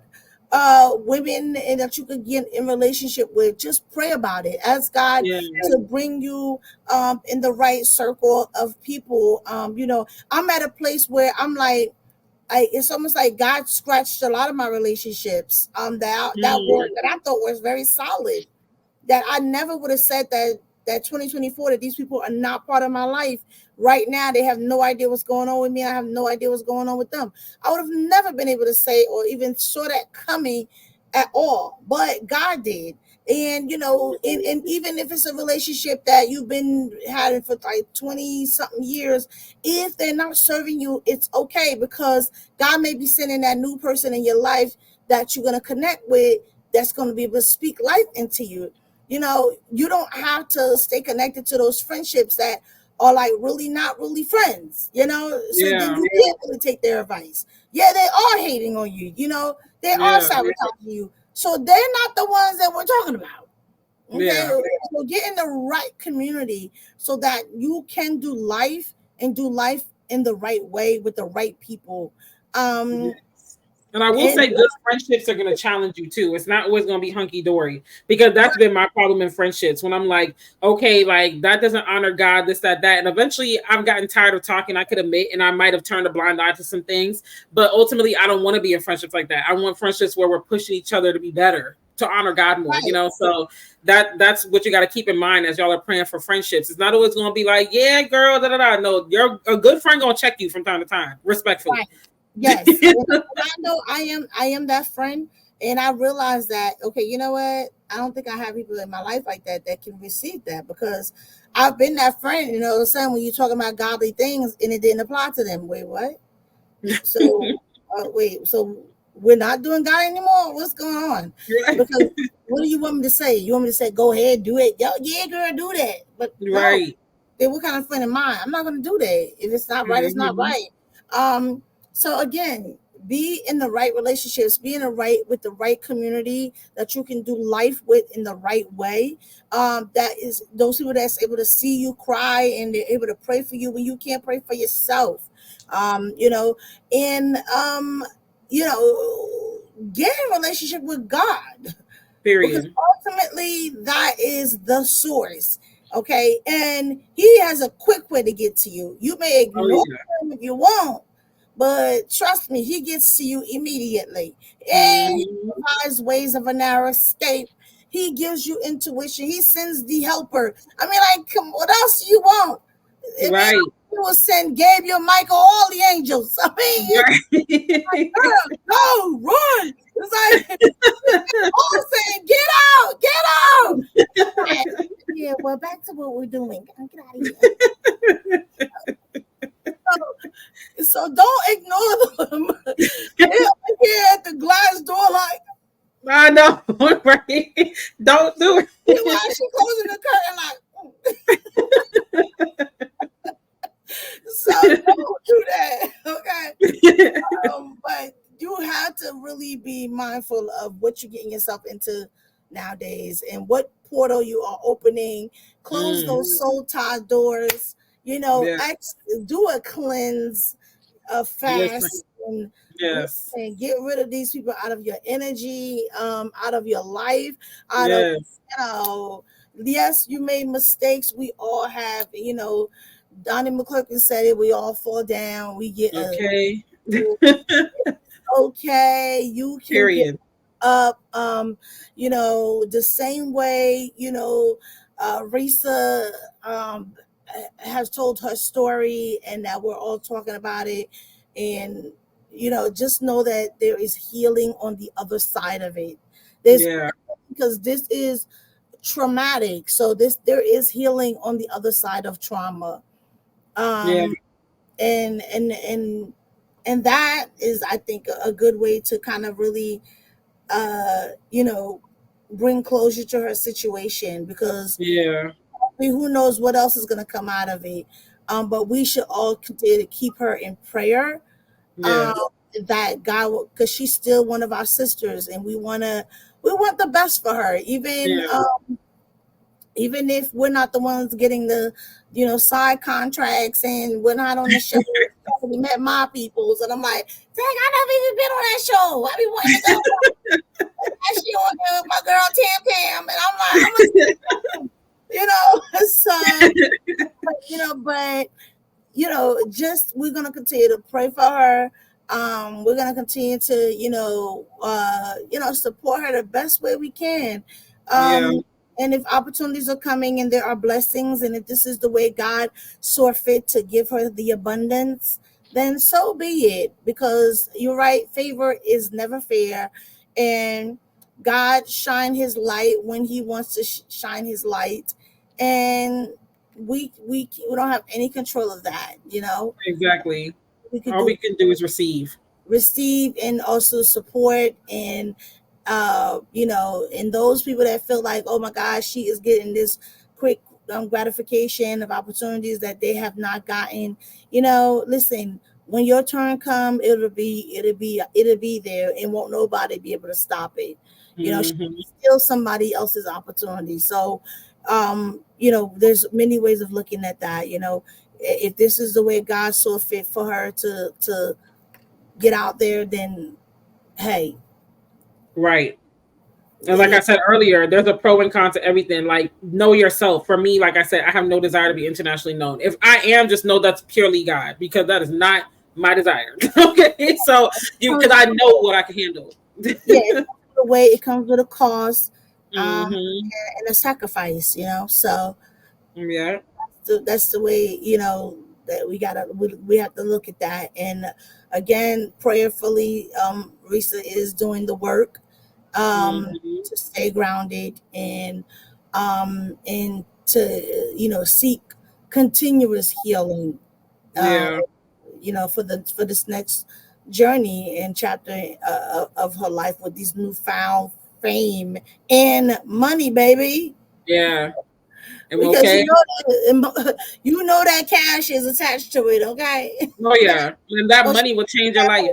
women and that you could get in relationship with. Just pray about it. Ask God
Yeah.
to bring you in the right circle of people. I'm at a place where I'm like, it's almost like God scratched a lot of my relationships
Mm.
that I thought was very solid, that I never would have said that 2024, that these people are not part of my life. Right now, they have no idea what's going on with me. I have no idea what's going on with them. I would have never been able to say or even saw that coming at all, but God did. And and even if it's a relationship that you've been having for like 20 something years, if they're not serving you, it's okay, because God may be sending that new person in your life that you're going to connect with, that's going to be able to speak life into you. You don't have to stay connected to those friendships that are like really not really friends, so then
Yeah.
you can't really take their advice. Yeah, they are hating on you, they are
Yeah.
sabotaging you. So they're not the ones that we're talking about. Okay.
Yeah.
So get in the right community so that you can do life and do life in the right way with the right people. Um,
Yes. And I will
and
say good friendships are going to challenge you too. It's not always going to be hunky dory, because that's been my problem in friendships when I'm like, okay, like that doesn't honor God, this, that, that. And eventually I've gotten tired of talking. I could admit, and I might have turned a blind eye to some things, but ultimately I don't want to be in friendships like that. I want friendships where we're pushing each other to be better, to honor God more,
right,
So that's what you got to keep in mind as y'all are praying for friendships. It's not always going to be like, yeah, girl, da da da. No, you're a good friend going to check you from time to time, respectfully.
right. Yes. And I know I am that friend, and I realize that, okay, you know what? I don't think I have people in my life like that can receive that, because I've been that friend, the same when you're talking about godly things and it didn't apply to them. Wait, what? So wait, so we're not doing God anymore? What's going on? Because what do you want me to say? You want me to say, go ahead, do it? Yo, yeah, girl, do that. But no,
Right.
then what kind of friend am I? I'm not going to do that. If it's not right, it's not
Mhm.
right. Um, so again, be in the right relationships, be in the right with the right community that you can do life with in the right way. That is those people that's able to see you cry and they're able to pray for you when you can't pray for yourself. You know, and you know, get in relationship with God because
Period.
ultimately that is the source. Okay, and He has a quick way to get to you. You may
Oh
ignore
yeah.
Him if you want, but trust me, He gets to you immediately. And He
Hmm.
provides ways of a narrow escape. He gives you intuition. He sends the helper. I mean, like, come, what else do you want? I mean,
Right.
He will send Gabriel, Michael, all the angels. I mean,
Right.
girl, go, run. It's like all saying, get out, get out. Like, yeah, well, back to what we're doing. Get out of here. So don't ignore them. They're here at the glass door, like,
I know. Right. Don't do
you know, she closing the curtain, like, so don't do that, okay?
it.
But you have to really be mindful of what you're getting yourself into nowadays and what portal you are opening. Close
Mm,
those soul tie doors. You know,
yeah.
do a cleanse, a
Listen.
fast,
Yes.
and get rid of these people out of your energy, out of your life, out of
Yes.
you know. Yes, you made mistakes. We all have, you know. Donnie McClurkin said it. We all fall down. We get
Okay.
okay. You can get
Period.
up. You know, the same way. You know, Reesa has told her story, and that we're all talking about it. And you know, just know that there is healing on the other side of it. There's
Yeah.
because this is traumatic. So there is healing on the other side of trauma.
Yeah.
Um, and that is, I think, a good way to kind of really you know, bring closure to her situation because
Yeah.
I mean, who knows what else is going to come out of it. But we should all continue to keep her in prayer, um,
Yes.
that God, because she's still one of our sisters, and we want the best for her,
Yeah.
even if we're not the ones getting the, you know, side contracts and we're not on the show. We met my peoples, and I'm like, dang, I never even been on that show. I be wanting to go. Actually, on there with my girl Tam Tam, and I'm like, you know, so but you know, just we're gonna continue to pray for her. We're gonna continue to, you know, support her the best way we can.
Yeah.
And if opportunities are coming and there are blessings, and if this is the way God saw fit to give her the abundance, then so be it. Because you're right, favor is never fair, and God shine His light when He wants to shine His light, and we don't have any control of that. You know,
Exactly.
we could
All
do
we can do is receive.
receive and also support, and you know, and those people that feel like, oh my gosh, she is getting this quick gratification of opportunities that they have not gotten. You know, listen, when your turn come, it'll be there, and won't nobody be able to stop it. You know, she
Hmm.
steal somebody else's opportunity. So you know, there's many ways of looking at that. You know, if this is the way God saw fit for her to get out there, then hey,
Right. And like
yeah,
I said earlier, there's a pro and con to everything. Like, know yourself. For me, like I said, I have no desire to be internationally known. If I am, just know that's purely God, because that is not my desire. Okay. So because I know what I can handle.
yeah, it comes with a way, it comes with a cost,
Hmm.
and a sacrifice, you know. So
Yeah.
that's the way, you know, that we have to look at that. And again, prayerfully, Risa is doing the work,
Hmm.
to stay grounded, and to, you know, seek continuous healing, um,
Yeah.
you know, for this next journey and chapter of her life with these newfound fame and money, baby.
Yeah. Am I
Because
okay?
you know that cash is attached to it, okay?
Oh yeah. And that
So she
money will change your life.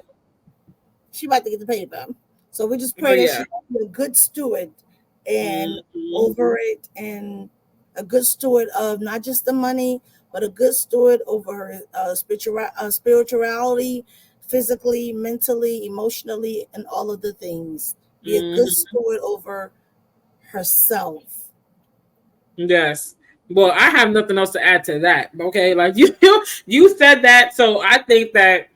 she about to get the paper. So we just pray
But
that
yeah.
she be a good steward and
Mhm.
over it, and a good steward of not just the money, but a good steward over her spirituality, physically, mentally, emotionally, and all of the things. Be a good
Mhm.
steward over herself.
Yes. Well, I have nothing else to add to that. Okay, like you said that, so I think that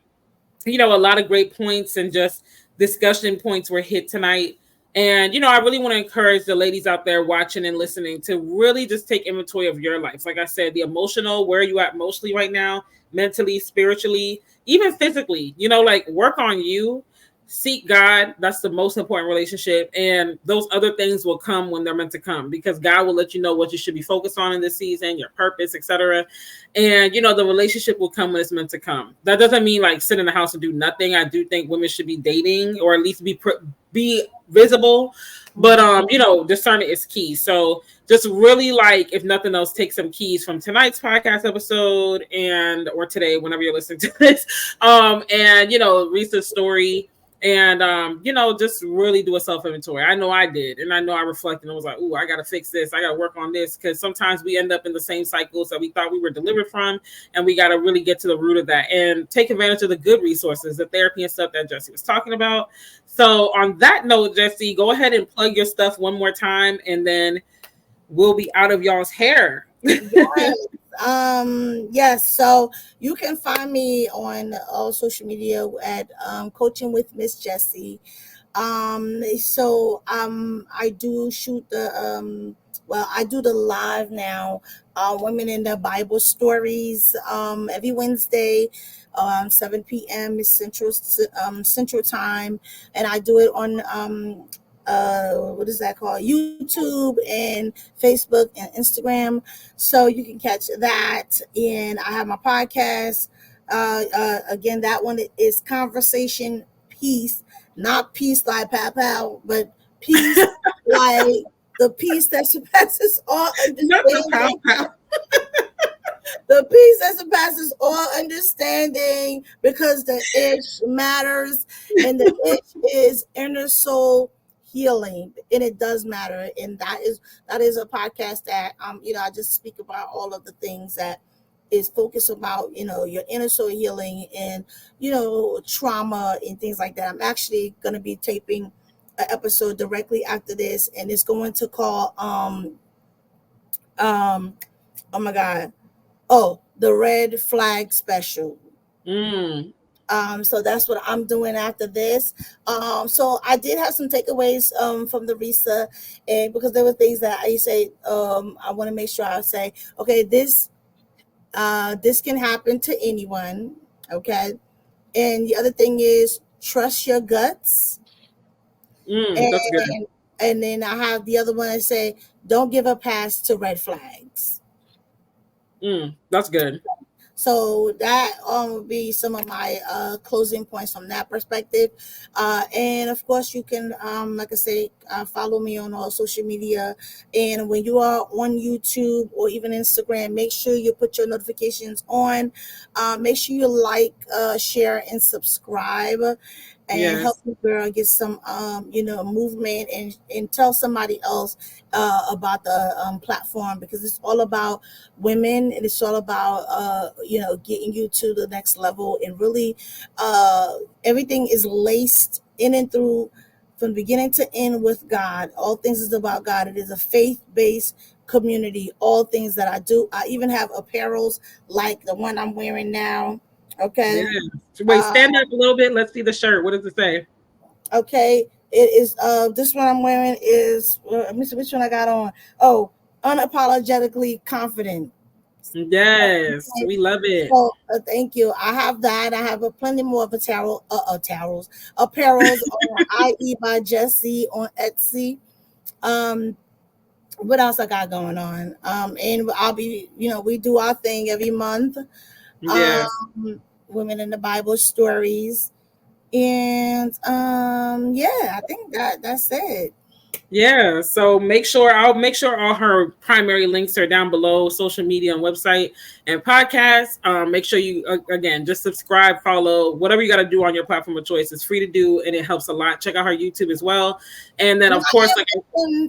a lot of great points and just discussion points were hit tonight. And, I really want to encourage the ladies out there watching and listening to really just take inventory of your life. Like I said, the emotional, where are you at mostly right now, mentally, spiritually, even physically, like work on you, seek God. That's the most important relationship. And those other things will come when they're meant to come, because God will let you know what you should be focused on in this season, your purpose, etc. And the relationship will come when it's meant to come. That doesn't mean like sit in the house and do nothing. I do think women should be dating, or at least be visible. But discernment is key. So just really, like, if nothing else, take some keys from tonight's podcast episode and or today, whenever you're listening to this. And Reese's story, and just really do a self inventory. I know I did, and I know I reflected and was like, "Ooh, I gotta fix this, I gotta work on this," because sometimes we end up in the same cycles that we thought we were delivered from, and we got to really get to the root of that and take advantage of the good resources, the therapy and stuff that Jessie was talking about. So on that note, Jessie, go ahead and plug your stuff one more time, and then we'll be out of y'all's hair.
Yes. Yes. So you can find me on all social media at Coaching with Miss Jessie. I do shoot I do the live now, Women in the Bible Stories, every Wednesday, 7 p.m. is Central Time, and I do it on what is that called? YouTube and Facebook and Instagram. So you can catch that. And I have my podcast. Again, that one is Conversation Peace, not peace like pow pow, but peace like the peace that surpasses all
Not the pow
understanding.
pow.
The peace that surpasses all understanding, because the itch matters, and the itch is inner soul healing, and it does matter. And that is a podcast that I just speak about all of the things that is focused about your inner soul healing, and trauma and things like that. I'm actually going to be taping an episode directly after this, and it's going to call um oh my god, the red flag special.
Mm,
So that's what I'm doing after this. So I did have some takeaways from the Reesa, and because there were things that I say, I want to make sure I say, okay, this can happen to anyone, okay. And the other thing is trust your guts,
that's good.
and then I have the other one that say don't give a pass to red flags.
That's good.
So that would be some of my closing points from that perspective. And of course, you can, like I say, follow me on all social media. And when you are on YouTube or even Instagram, make sure you put your notifications on. Make sure you like, share, and subscribe, and help
Yes.
the girl get some movement, and tell somebody else about the platform, because it's all about women, and it's all about getting you to the next level, and really everything is laced in and through from beginning to end with God. All things is about God. It is a faith-based community. All things that I do, I even have apparels like the one I'm wearing now. Okay.
Yes. Wait,
uh,
stand up a little bit. Let's see the shirt. What does it say?
Okay, it is. This one I'm wearing is. Let me see which one I got on. Oh, unapologetically confident.
Yes, we love it.
So thank you. I have that. I have a plenty more of apparels on IE by Jessie on Etsy. Um, what else I got going on? And I'll be. We do our thing every month.
Yes.
Um, Women in the Bible Stories. And yeah, I think that's it.
Yeah, so I'll make sure all her primary links are down below: social media and website and podcast. Make sure you again just subscribe, follow, whatever you got to do on your platform of choice. It's free to do and it helps a lot. Check out her YouTube as well, and then of course, like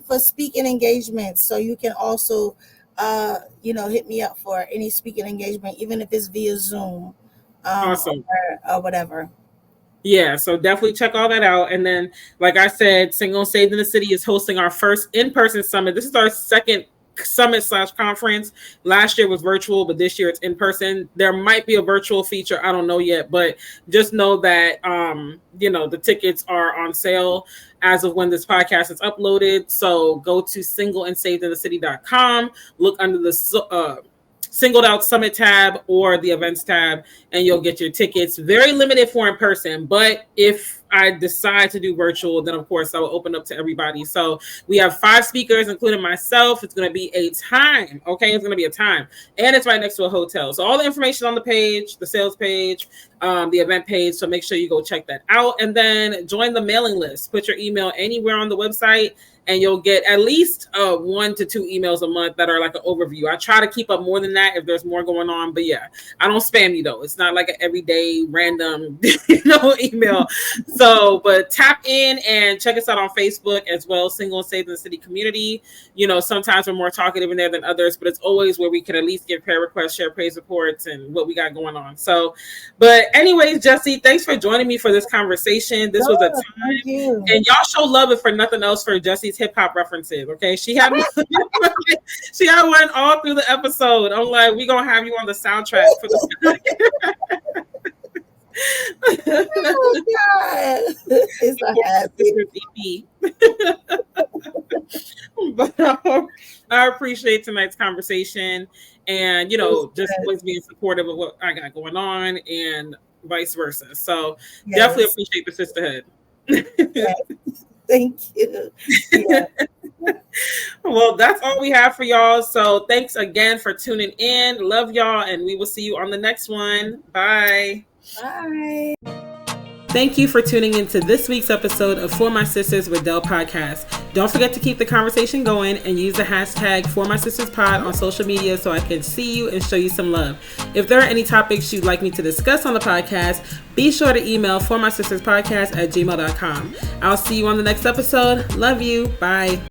for speaking engagements, so you can also hit me up for any speaking engagement, even if it's via Zoom,
awesome.
or whatever.
Yeah, so definitely check all that out. And then, like I said, Single Saved in the City is hosting our first in-person summit. This is our second summit/conference. Last year was virtual, but this year it's in person. There might be a virtual feature, I don't know yet, but just know that the tickets are on sale as of when this podcast is uploaded. So go to singleandsavedinthecity.com, look under the singled out summit tab or the events tab, and you'll get your tickets. Very limited for in person, but if I decide to do virtual, then of course I will open up to everybody. So we have 5 speakers, including myself. It's going to be a time. Okay, it's going to be a time, and it's right next to a hotel. So all the information on the page, the sales page, the event page. So make sure you go check that out, and then join the mailing list. Put your email anywhere on the website, and you'll get at least 1 to 2 emails a month that are like an overview. I try to keep up more than that if there's more going on, but yeah, I don't spam you though. It's not like an everyday random, email. So, but tap in and check us out on Facebook as well, Single and Saved in the City community. Sometimes we're more talkative in there than others, but it's always where we can at least get prayer requests, share praise reports, and what we got going on. So, but anyways, Jessie, thanks for joining me for this conversation. This was a time, and y'all show love if for nothing else for Jessie's hip hop references. Okay, she had one all through the episode. I'm like, we gonna have you on the soundtrack for the.
Oh God, it's a happy.
But I appreciate tonight's conversation, and just always being supportive of what I got going on, and vice versa. So definitely appreciate the sisterhood.
Yes. Thank you. Yeah.
Well, that's all we have for y'all. So thanks again for tuning in. Love y'all, and we will see you on the next one. Bye.
Bye.
Thank you for tuning into this week's episode of For My Sisters with Delle podcast. Don't forget to keep the conversation going and use the hashtag #ForMySistersPod on social media so I can see you and show you some love. If there are any topics you'd like me to discuss on the podcast, be sure to email ForMySistersPodcast@gmail.com. I'll see you on the next episode. Love you. Bye.